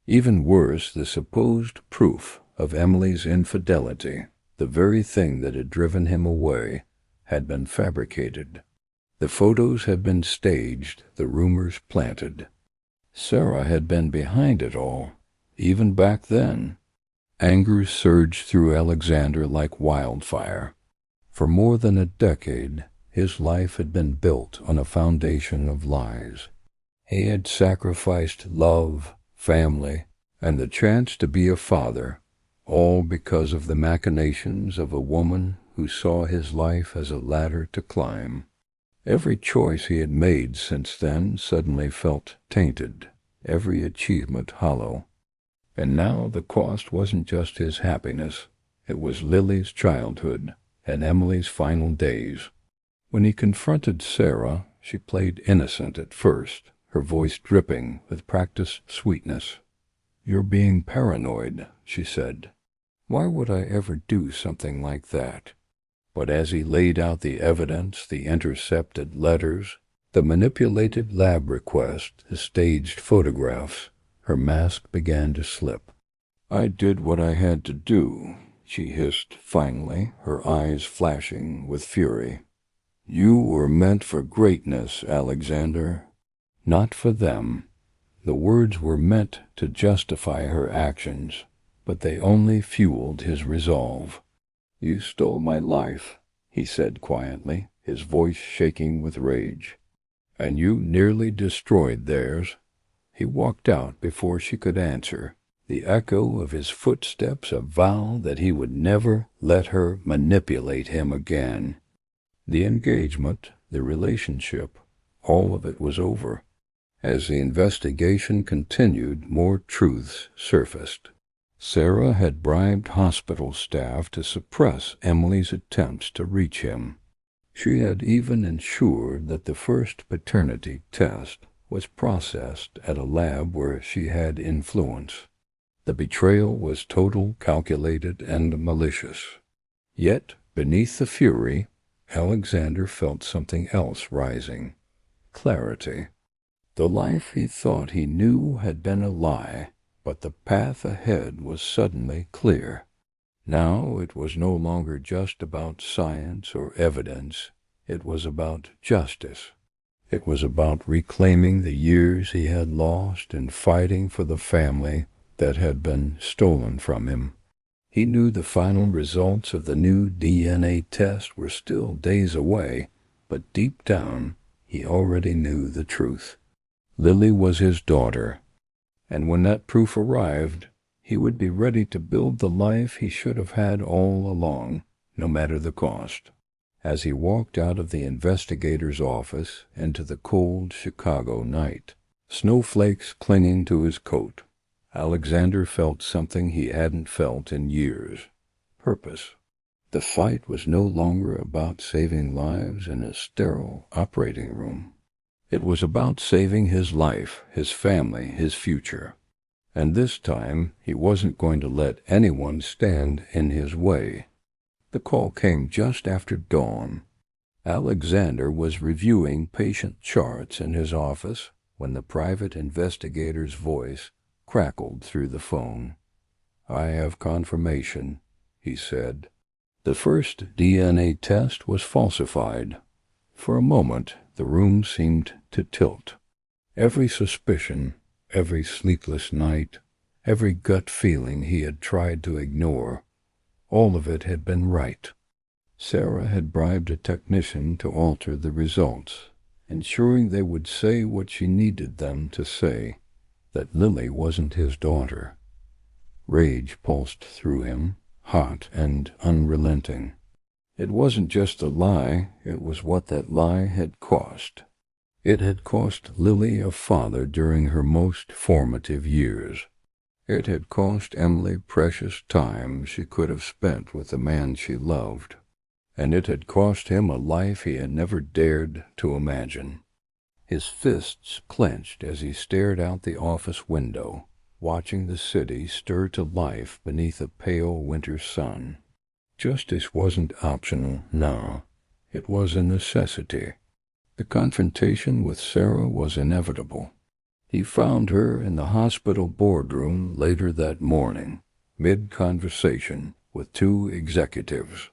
Even worse, the supposed proof of Emily's infidelity, the very thing that had driven him away, had been fabricated. The photos had been staged, the rumors planted. Sarah had been behind it all, even back then. Anger surged through Alexander like wildfire. For more than a decade, his life had been built on a foundation of lies. He had sacrificed love, family, and the chance to be a father, all because of the machinations of a woman who saw his life as a ladder to climb. Every choice he had made since then suddenly felt tainted, every achievement hollow. And now the cost wasn't just his happiness, it was Lily's childhood and Emily's final days. When he confronted Sarah, she played innocent at first, her voice dripping with practiced sweetness. "You're being paranoid," she said. Why would I ever do something like that? But as he laid out the evidence, the intercepted letters, the manipulated lab request, the staged photographs, her mask began to slip. I did what I had to do, she hissed finally, her eyes flashing with fury. You were meant for greatness, Alexander. Not for them. The words were meant to justify her actions, but they only fueled his resolve. You stole my life, he said quietly, his voice shaking with rage. And you nearly destroyed theirs. He walked out before she could answer, the echo of his footsteps a vow that he would never let her manipulate him again. The engagement, the relationship, all of it was over. As the investigation continued, more truths surfaced. Sarah had bribed hospital staff to suppress Emily's attempts to reach him. She had even ensured that the first paternity test was processed at a lab where she had influence. The betrayal was total, calculated, and malicious. Yet, beneath the fury, Alexander felt something else rising. Clarity. The life he thought he knew had been a lie, but the path ahead was suddenly clear. Now it was no longer just about science or evidence. It was about justice. It was about reclaiming the years he had lost and fighting for the family that had been stolen from him. He knew the final results of the new DNA test were still days away, but deep down he already knew the truth. Lily was his daughter, and when that proof arrived, he would be ready to build the life he should have had all along, no matter the cost. As he walked out of the investigator's office into the cold Chicago night, snowflakes clinging to his coat, Alexander felt something he hadn't felt in years. Purpose. The fight was no longer about saving lives in a sterile operating room. It was about saving his life, his family, his future. And this time, he wasn't going to let anyone stand in his way. The call came just after dawn. Alexander was reviewing patient charts in his office when the private investigator's voice crackled through the phone. I have confirmation, he said. The first DNA test was falsified. For a moment, the room seemed to tilt. Every suspicion, every sleepless night, every gut feeling he had tried to ignore, all of it had been right. Sarah had bribed a technician to alter the results, ensuring they would say what she needed them to say, that Lily wasn't his daughter. Rage pulsed through him, hot and unrelenting. It wasn't just a lie, it was what that lie had cost. It had cost Lily a father during her most formative years. It had cost Emily precious time she could have spent with the man she loved. And it had cost him a life he had never dared to imagine. His fists clenched as he stared out the office window, watching the city stir to life beneath a pale winter sun. Justice wasn't optional now. It was a necessity. The confrontation with Sarah was inevitable. He found her in the hospital boardroom later that morning, mid-conversation with two executives.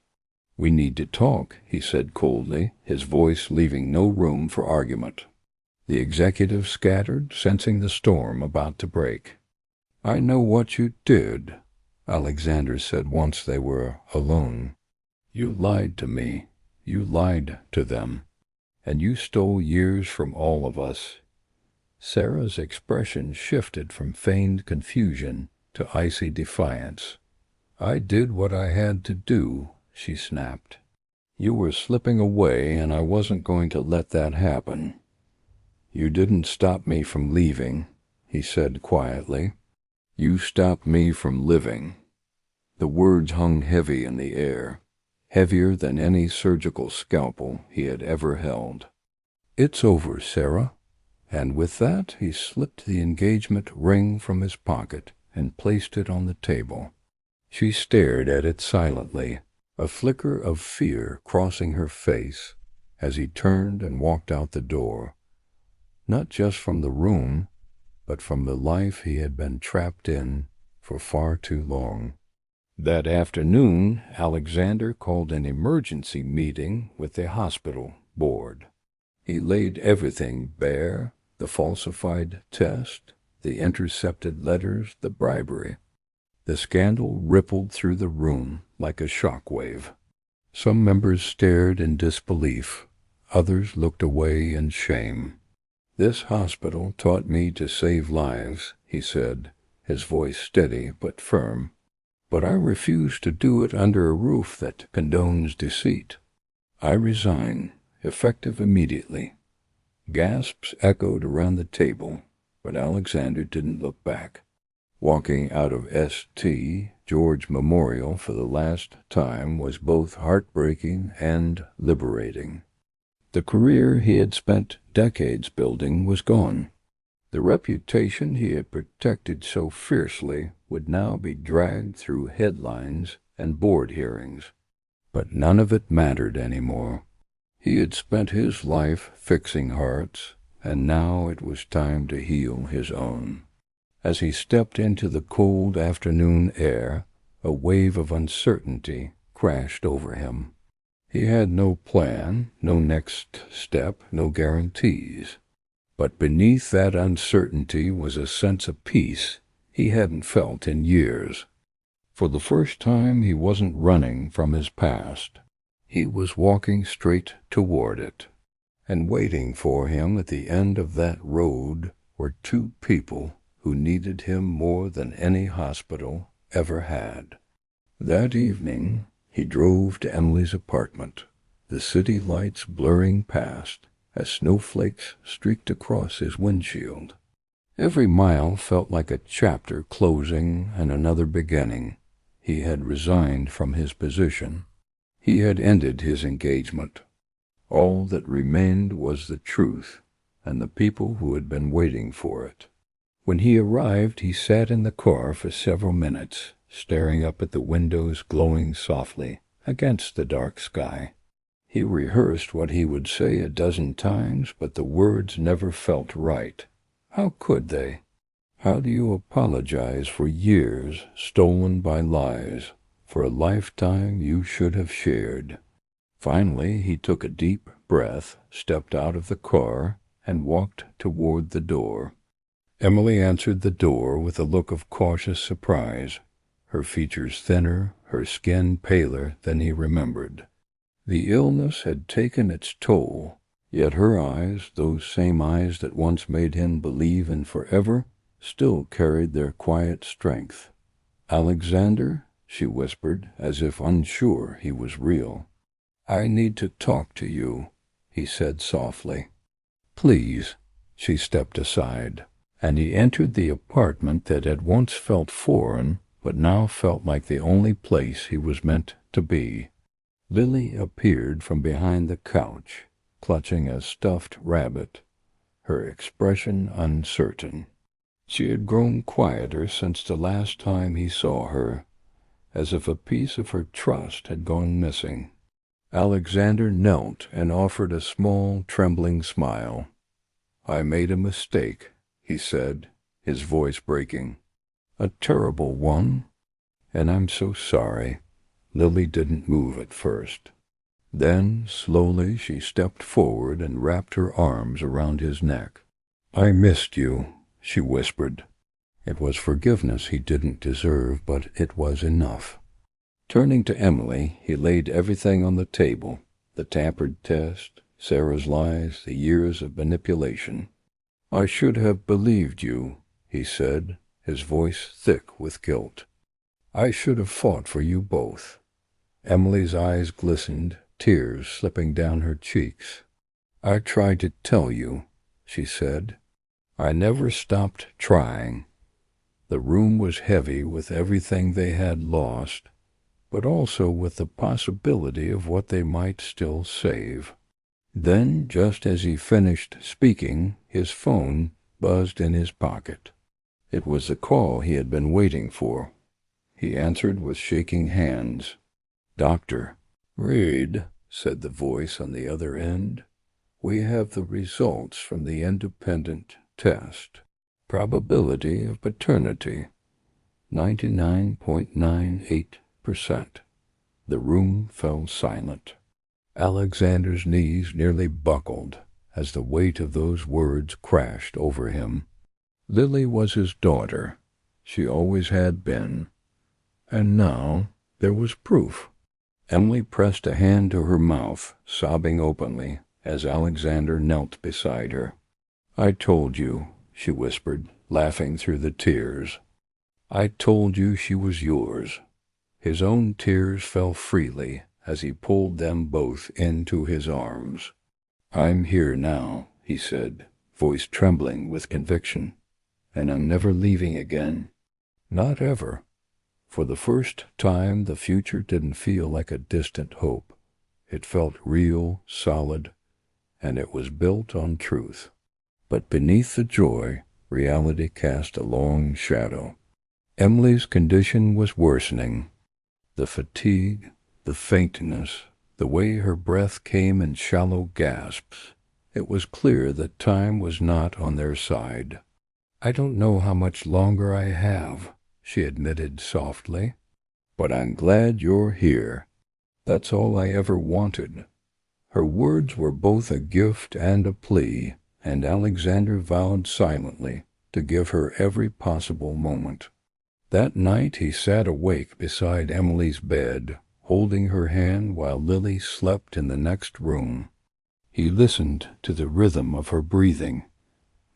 We need to talk, he said coldly, his voice leaving no room for argument. The executives scattered, sensing the storm about to break. I know what you did, Alexander said once they were alone. You lied to me. You lied to them. And you stole years from all of us. Sarah's expression shifted from feigned confusion to icy defiance. I did what I had to do, she snapped. You were slipping away, and I wasn't going to let that happen. You didn't stop me from leaving, he said quietly. You stopped me from living. The words hung heavy in the air, heavier than any surgical scalpel he had ever held. It's over, Sarah. And with that, he slipped the engagement ring from his pocket and placed it on the table. She stared at it silently, a flicker of fear crossing her face as he turned and walked out the door, not just from the room, but from the life he had been trapped in for far too long. That afternoon, Alexander called an emergency meeting with the hospital board. He laid everything bare: the falsified test, the intercepted letters, the bribery. The scandal rippled through the room like a shock wave. Some members stared in disbelief. Others looked away in shame. "This hospital taught me to save lives," he said, his voice steady but firm. "But I refuse to do it under a roof that condones deceit. I resign, effective immediately." Gasps echoed around the table, but Alexander didn't look back. Walking out of St. George Memorial for the last time was both heartbreaking and liberating. The career he had spent decades building was gone. The reputation he had protected so fiercely would now be dragged through headlines and board hearings. But none of it mattered anymore. He had spent his life fixing hearts, and now it was time to heal his own. As he stepped into the cold afternoon air, a wave of uncertainty crashed over him. He had no plan, no next step, no guarantees. But beneath that uncertainty was a sense of peace he hadn't felt in years. For the first time, he wasn't running from his past. He was walking straight toward it. And waiting for him at the end of that road were two people who needed him more than any hospital ever had. That evening, he drove to Emily's apartment, the city lights blurring past as snowflakes streaked across his windshield. Every mile felt like a chapter closing and another beginning. He had resigned from his position. He had ended his engagement. All that remained was the truth and the people who had been waiting for it. When he arrived, he sat in the car for several minutes, staring up at the windows glowing softly against the dark sky. He rehearsed what he would say a dozen times, but the words never felt right. How could they? How do you apologize for years stolen by lies, for a lifetime you should have shared? Finally, he took a deep breath, stepped out of the car, and walked toward the door. Emily answered the door with a look of cautious surprise, her features thinner, her skin paler than he remembered. The illness had taken its toll, yet her eyes, those same eyes that once made him believe in forever, still carried their quiet strength. "Alexander," she whispered, as if unsure he was real. "I need to talk to you," he said softly. "Please." She stepped aside, and he entered the apartment that had once felt foreign, but now felt like the only place he was meant to be. Lily appeared from behind the couch, clutching a stuffed rabbit, her expression uncertain. She had grown quieter since the last time he saw her, as if a piece of her trust had gone missing. Alexander knelt and offered a small, trembling smile. "I made a mistake," he said, his voice breaking. "A terrible one, and I'm so sorry." Lily didn't move at first. Then, slowly, she stepped forward and wrapped her arms around his neck. "I missed you," she whispered. It was forgiveness he didn't deserve, but it was enough. Turning to Emily, he laid everything on the table: the tampered test, Sarah's lies, the years of manipulation. "I should have believed you," he said, his voice thick with guilt. "I should have fought for you both." Emily's eyes glistened, tears slipping down her cheeks. "I tried to tell you," she said. "I never stopped trying." The room was heavy with everything they had lost, but also with the possibility of what they might still save. Then, just as he finished speaking, his phone buzzed in his pocket. It was the call he had been waiting for. he answered with shaking hands. "Doctor." "Reed," said the voice on the other end. "We have the results from the independent test. Probability of paternity, 99.98%. The room fell silent. Alexander's knees nearly buckled as the weight of those words crashed over him. Lily was his daughter. She always had been. And now there was proof. Emily pressed a hand to her mouth, sobbing openly, as Alexander knelt beside her. "I told you," she whispered, laughing through the tears. "I told you she was yours." His own tears fell freely as he pulled them both into his arms. "I'm here now," he said, voice trembling with conviction, "and I'm never leaving again." Not ever. For the first time, the future didn't feel like a distant hope. It felt real, solid, and it was built on truth. But beneath the joy, reality cast a long shadow. Emily's condition was worsening. The fatigue, the faintness, the way her breath came in shallow gasps. It was clear that time was not on their side. "I don't know how much longer I have," she admitted softly, "but I'm glad you're here. That's all I ever wanted." Her words were both a gift and a plea, and Alexander vowed silently to give her every possible moment. That night he sat awake beside Emily's bed, holding her hand while Lily slept in the next room. He listened to the rhythm of her breathing,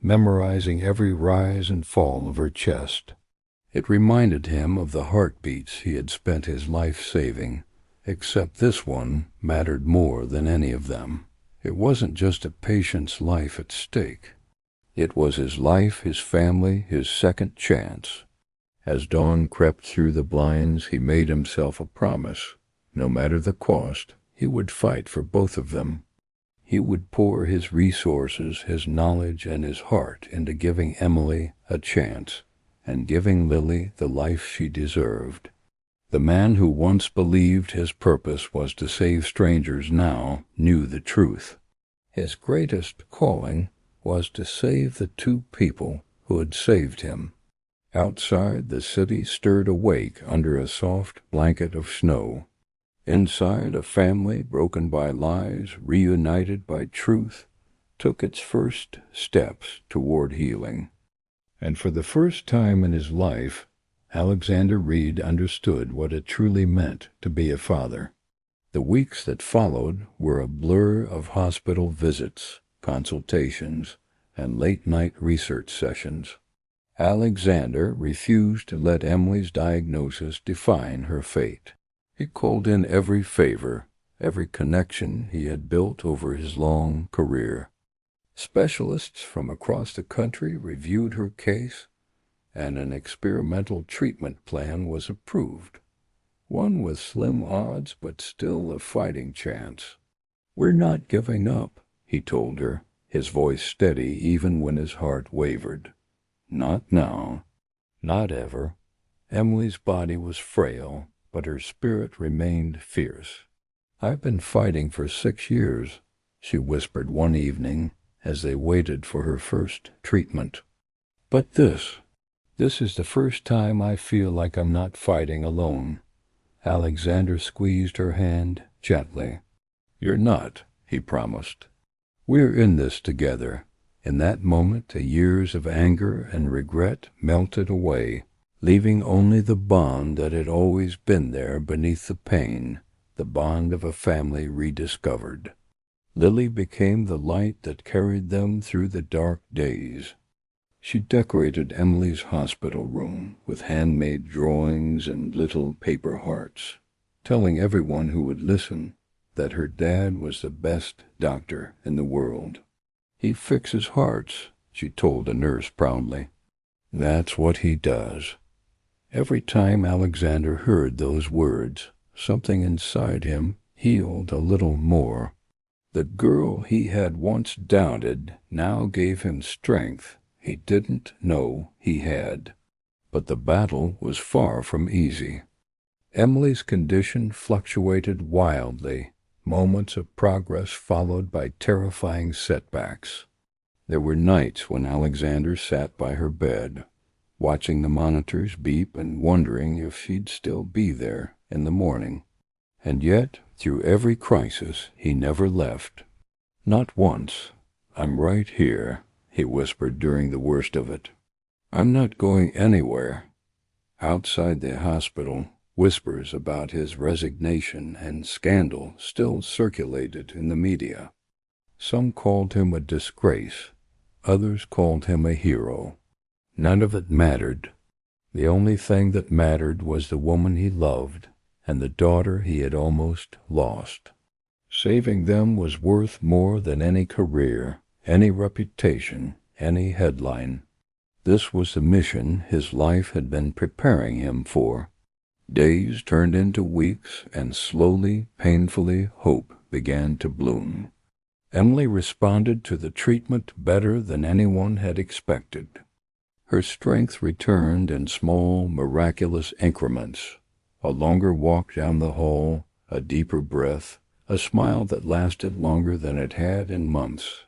memorizing every rise and fall of her chest. It reminded him of the heartbeats he had spent his life saving, except this one mattered more than any of them. It wasn't just a patient's life at stake. It was his life, his family, his second chance. As dawn crept through the blinds, he made himself a promise. No matter the cost, he would fight for both of them. He would pour his resources, his knowledge, and his heart into giving Emily a chance, and giving Lily the life she deserved. The man who once believed his purpose was to save strangers now knew the truth. His greatest calling was to save the two people who had saved him. Outside, the city stirred awake under a soft blanket of snow. Inside, a family broken by lies, reunited by truth, took its first steps toward healing. And for the first time in his life, Alexander Reed understood what it truly meant to be a father. The weeks that followed were a blur of hospital visits, consultations, and late-night research sessions. Alexander refused to let Emily's diagnosis define her fate. He called in every favor, every connection he had built over his long career. Specialists from across the country reviewed her case, and an experimental treatment plan was approved. One with slim odds, but still a fighting chance. "We're not giving up," he told her, his voice steady even when his heart wavered. "Not now. Not ever." Emily's body was frail, but her spirit remained fierce. "I've been fighting for 6 years," she whispered one evening as they waited for her first treatment. "But this is the first time I feel like I'm not fighting alone." Alexander squeezed her hand gently. "You're not," he promised. "We're in this together." In that moment, years of anger and regret melted away, leaving only the bond that had always been there beneath the pain, the bond of a family rediscovered. Lily became the light that carried them through the dark days. She decorated Emily's hospital room with handmade drawings and little paper hearts, telling everyone who would listen that her dad was the best doctor in the world. "He fixes hearts," she told a nurse proudly. "That's what he does." Every time Alexander heard those words, something inside him healed a little more. The girl he had once doubted now gave him strength he didn't know he had. But the battle was far from easy. Emily's condition fluctuated wildly, moments of progress followed by terrifying setbacks. There were nights when Alexander sat by her bed, watching the monitors beep and wondering if she'd still be there in the morning. And yet, through every crisis, he never left. Not once. "I'm right here," he whispered during the worst of it. "I'm not going anywhere." Outside the hospital, whispers about his resignation and scandal still circulated in the media. Some called him a disgrace. Others called him a hero. None of it mattered. The only thing that mattered was the woman he loved and the daughter he had almost lost. Saving them was worth more than any career, any reputation, any headline. This was the mission his life had been preparing him for. Days turned into weeks, and slowly, painfully, hope began to bloom. Emily responded to the treatment better than anyone had expected. Her strength returned in small, miraculous increments. A longer walk down the hall, a deeper breath, a smile that lasted longer than it had in months.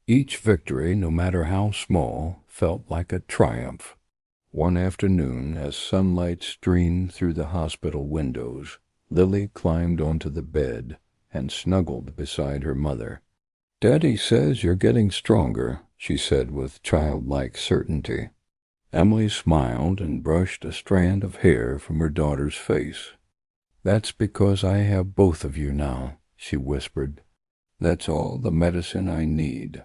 Each victory, no matter how small, felt like a triumph. One afternoon, as sunlight streamed through the hospital windows, Lily climbed onto the bed and snuggled beside her mother. "Daddy says you're getting stronger," she said with childlike certainty. Emily smiled and brushed a strand of hair from her daughter's face. "That's because I have both of you now," she whispered. "That's all the medicine I need."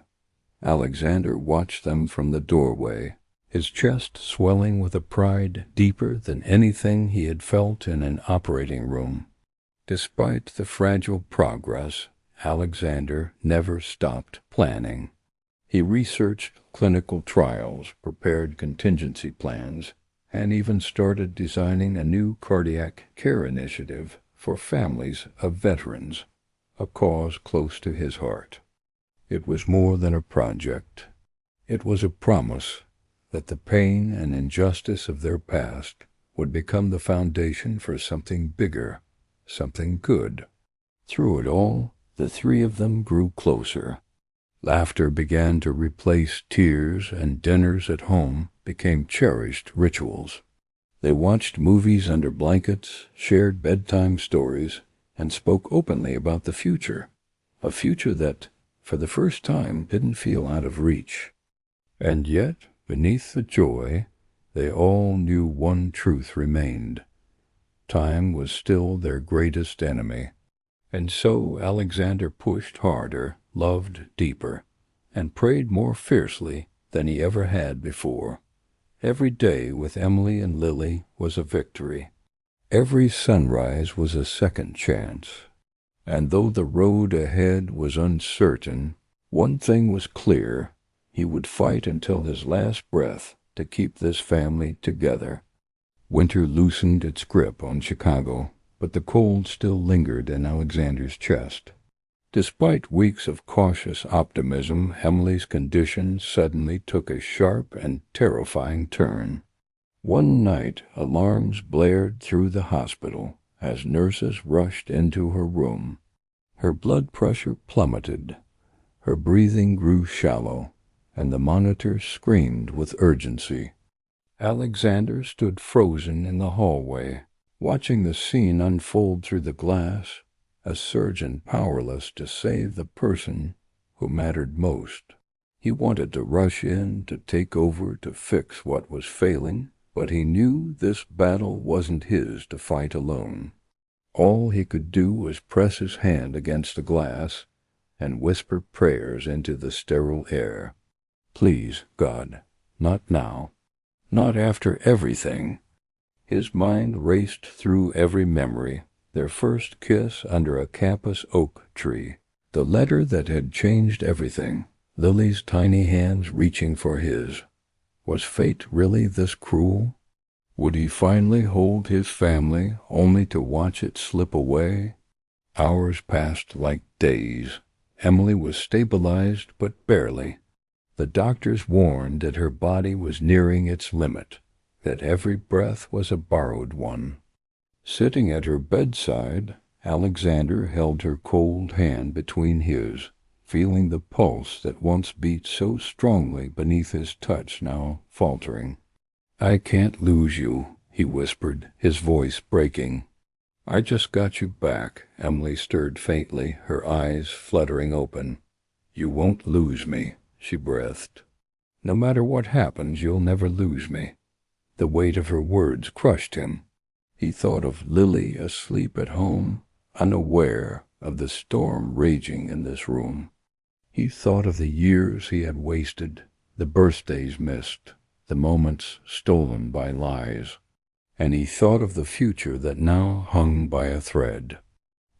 Alexander watched them from the doorway, his chest swelling with a pride deeper than anything he had felt in an operating room. Despite the fragile progress, Alexander never stopped planning. He researched clinical trials, prepared contingency plans, and even started designing a new cardiac care initiative for families of veterans, a cause close to his heart. It was more than a project. It was a promise that the pain and injustice of their past would become the foundation for something bigger, something good. Through it all, the three of them grew closer. Laughter began to replace tears, and dinners at home became cherished rituals. They watched movies under blankets, shared bedtime stories, and spoke openly about the future, a future that, for the first time, didn't feel out of reach. And yet, beneath the joy, they all knew one truth remained. Time was still their greatest enemy. And so Alexander pushed harder, loved deeper, and prayed more fiercely than he ever had before. Every day with Emily and Lily was a victory. Every sunrise was a second chance. And though the road ahead was uncertain, one thing was clear: he would fight until his last breath to keep this family together. Winter loosened its grip on Chicago, but the cold still lingered in Alexander's chest. Despite weeks of cautious optimism, Emily's condition suddenly took a sharp and terrifying turn. One night, alarms blared through the hospital as nurses rushed into her room. Her blood pressure plummeted, her breathing grew shallow, and the monitor screamed with urgency. Alexander stood frozen in the hallway, watching the scene unfold through the glass, a surgeon powerless to save the person who mattered most. He wanted to rush in, to take over, to fix what was failing, but he knew this battle wasn't his to fight alone. All he could do was press his hand against the glass and whisper prayers into the sterile air. "Please, God, not now. Not after everything." His mind raced through every memory: their first kiss under a campus oak tree, the letter that had changed everything, Lily's tiny hands reaching for his. Was fate really this cruel? Would he finally hold his family, only to watch it slip away? Hours passed like days. Emily was stabilized, but barely. The doctors warned that her body was nearing its limit. that every breath was a borrowed one. Sitting at her bedside, Alexander held her cold hand between his, feeling the pulse that once beat so strongly beneath his touch now faltering. "I can't lose you," he whispered, his voice breaking. "I just got you back," Emily stirred faintly, her eyes fluttering open. "You won't lose me," she breathed. "No matter what happens, you'll never lose me." The weight of her words crushed him. He thought of Lily asleep at home, unaware of the storm raging in this room. He thought of the years he had wasted, the birthdays missed, the moments stolen by lies. And he thought of the future that now hung by a thread.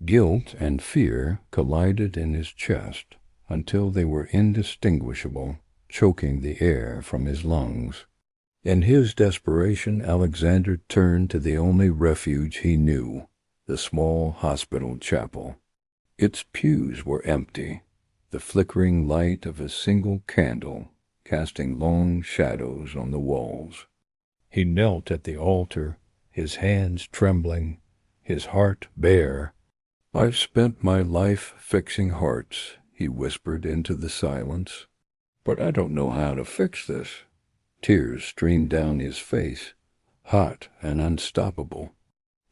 Guilt and fear collided in his chest until they were indistinguishable, choking the air from his lungs. In his desperation, Alexander turned to the only refuge he knew, the small hospital chapel. Its pews were empty, the flickering light of a single candle casting long shadows on the walls. He knelt at the altar, his hands trembling, his heart bare. "I've spent my life fixing hearts," he whispered into the silence. "But I don't know how to fix this." Tears streamed down his face, hot and unstoppable.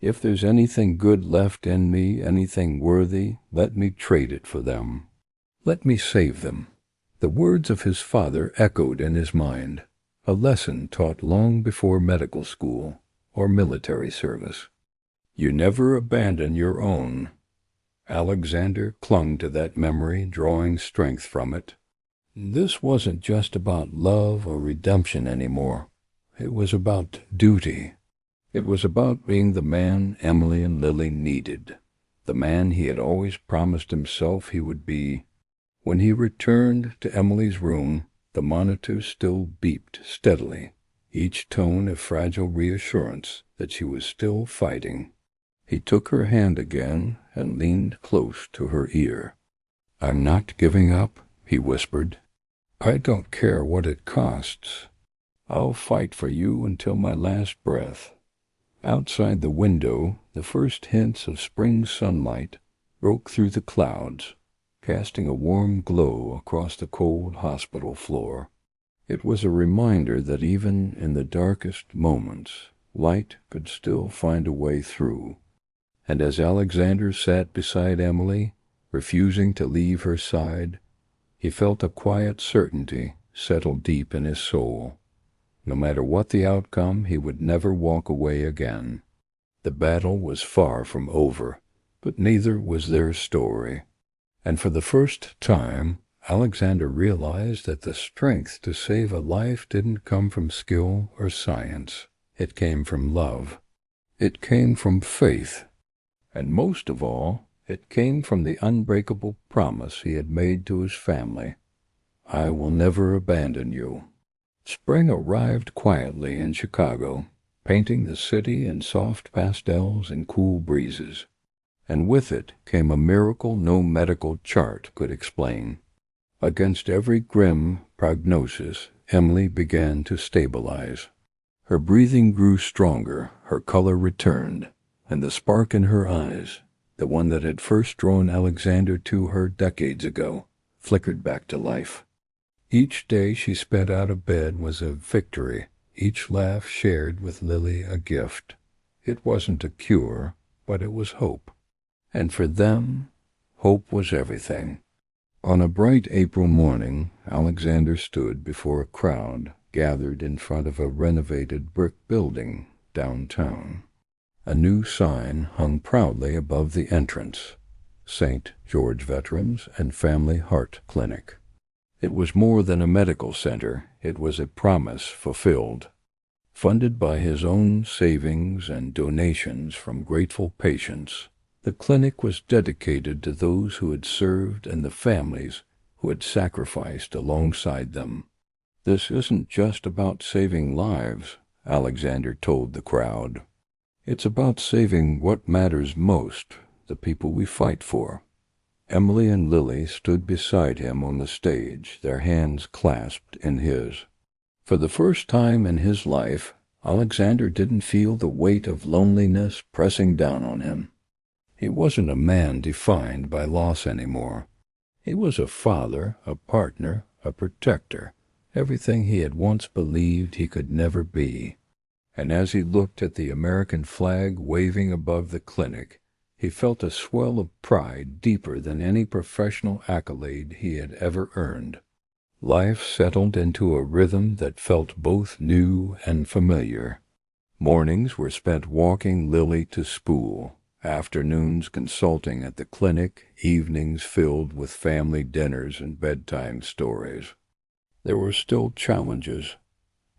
"If there's anything good left in me, anything worthy, let me trade it for them. Let me save them." The words of his father echoed in his mind, a lesson taught long before medical school or military service. "You never abandon your own." Alexander clung to that memory, drawing strength from it. This wasn't just about love or redemption anymore. It was about duty. It was about being the man Emily and Lily needed, the man he had always promised himself he would be. When he returned to Emily's room, the monitor still beeped steadily, each tone a fragile reassurance that she was still fighting. He took her hand again and leaned close to her ear. "I'm not giving up," he whispered. "I don't care what it costs. I'll fight for you until my last breath." Outside the window, the first hints of spring sunlight broke through the clouds, casting a warm glow across the cold hospital floor. It was a reminder that even in the darkest moments, light could still find a way through. And as Alexander sat beside Emily, refusing to leave her side, he felt a quiet certainty settle deep in his soul. No matter what the outcome, he would never walk away again. The battle was far from over, but neither was their story. And for the first time, Alexander realized that the strength to save a life didn't come from skill or science. It came from love. It came from faith. And most of all, it came from the unbreakable promise he had made to his family. "I will never abandon you." Spring arrived quietly in Chicago, painting the city in soft pastels and cool breezes. And with it came a miracle no medical chart could explain. Against every grim prognosis, Emily began to stabilize. Her breathing grew stronger, her color returned, and the spark in her eyes, the one that had first drawn Alexander to her decades ago, flickered back to life. Each day she sped out of bed was a victory, each laugh shared with Lily a gift. It wasn't a cure, but it was hope. And for them, hope was everything. On a bright April morning, Alexander stood before a crowd gathered in front of a renovated brick building downtown. A new sign hung proudly above the entrance, St. George Veterans and Family Heart Clinic. It was more than a medical center, it was a promise fulfilled. Funded by his own savings and donations from grateful patients, the clinic was dedicated to those who had served and the families who had sacrificed alongside them. "This isn't just about saving lives," Alexander told the crowd. "It's about saving what matters most, the people we fight for." Emily and Lily stood beside him on the stage, their hands clasped in his. For the first time in his life, Alexander didn't feel the weight of loneliness pressing down on him. He wasn't a man defined by loss anymore. He was a father, a partner, a protector, everything he had once believed he could never be. And as he looked at the American flag waving above the clinic, he felt a swell of pride deeper than any professional accolade he had ever earned. Life settled into a rhythm that felt both new and familiar. Mornings were spent walking Lily to school, afternoons consulting at the clinic, evenings filled with family dinners and bedtime stories. There were still challenges.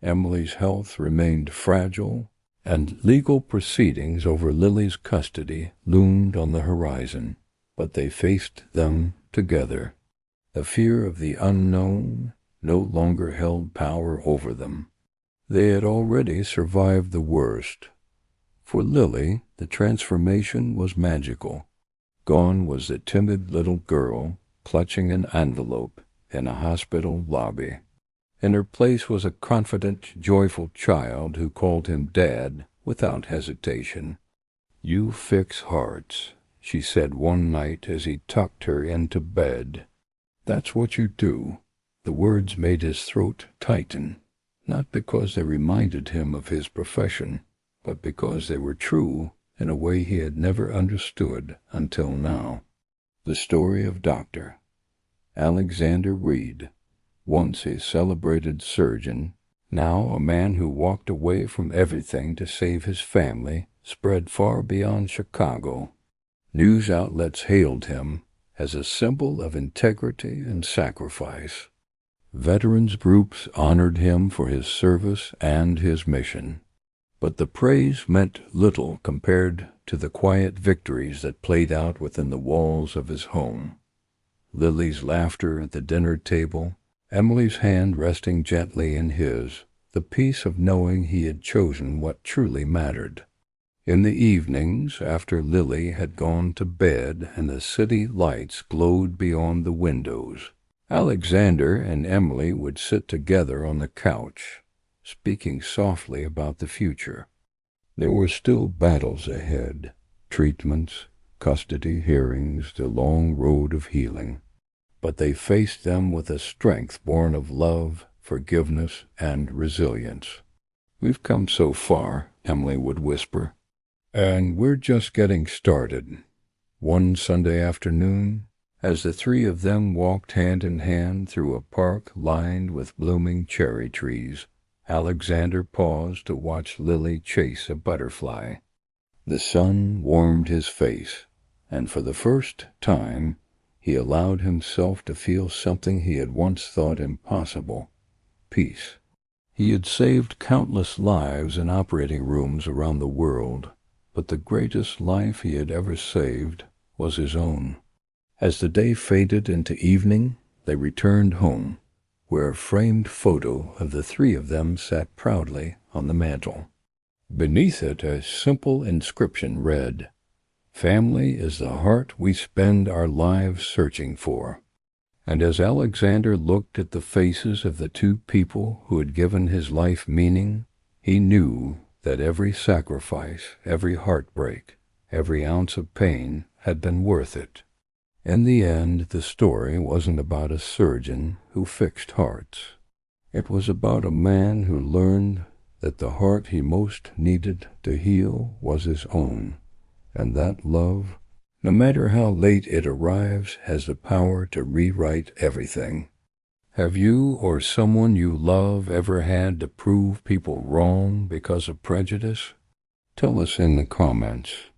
Emily's health remained fragile, and legal proceedings over Lily's custody loomed on the horizon, but they faced them together. The fear of the unknown no longer held power over them. They had already survived the worst. For Lily, the transformation was magical. Gone was the timid little girl clutching an envelope in a hospital lobby. In her place was a confident, joyful child who called him Dad without hesitation. "You fix hearts," she said one night as he tucked her into bed. "That's what you do." The words made his throat tighten, not because they reminded him of his profession, but because they were true in a way he had never understood until now. The story of Dr. Alexander Reed, once a celebrated surgeon, now a man who walked away from everything to save his family, spread far beyond Chicago. News outlets hailed him as a symbol of integrity and sacrifice. Veterans groups honored him for his service and his mission. But the praise meant little compared to the quiet victories that played out within the walls of his home. Lily's laughter at the dinner table, Emily's hand resting gently in his, the peace of knowing he had chosen what truly mattered. In the evenings, after Lily had gone to bed and the city lights glowed beyond the windows, Alexander and Emily would sit together on the couch, speaking softly about the future. There were still battles ahead, treatments, custody hearings, the long road of healing. But they faced them with a strength born of love, forgiveness, and resilience. "We've come so far," Emily would whisper, "and we're just getting started." One Sunday afternoon, as the three of them walked hand in hand through a park lined with blooming cherry trees, Alexander paused to watch Lily chase a butterfly. The sun warmed his face, and for the first time he allowed himself to feel something he had once thought impossible: peace. He had saved countless lives in operating rooms around the world, but the greatest life he had ever saved was his own. As the day faded into evening, they returned home, where a framed photo of the three of them sat proudly on the mantel. Beneath it, a simple inscription read, "Family is the heart we spend our lives searching for." And as Alexander looked at the faces of the two people who had given his life meaning, he knew that every sacrifice, every heartbreak, every ounce of pain had been worth it. In the end, the story wasn't about a surgeon who fixed hearts. It was about a man who learned that the heart he most needed to heal was his own, and that love, no matter how late it arrives, has the power to rewrite everything. Have you or someone you love ever had to prove people wrong because of prejudice? Tell us in the comments.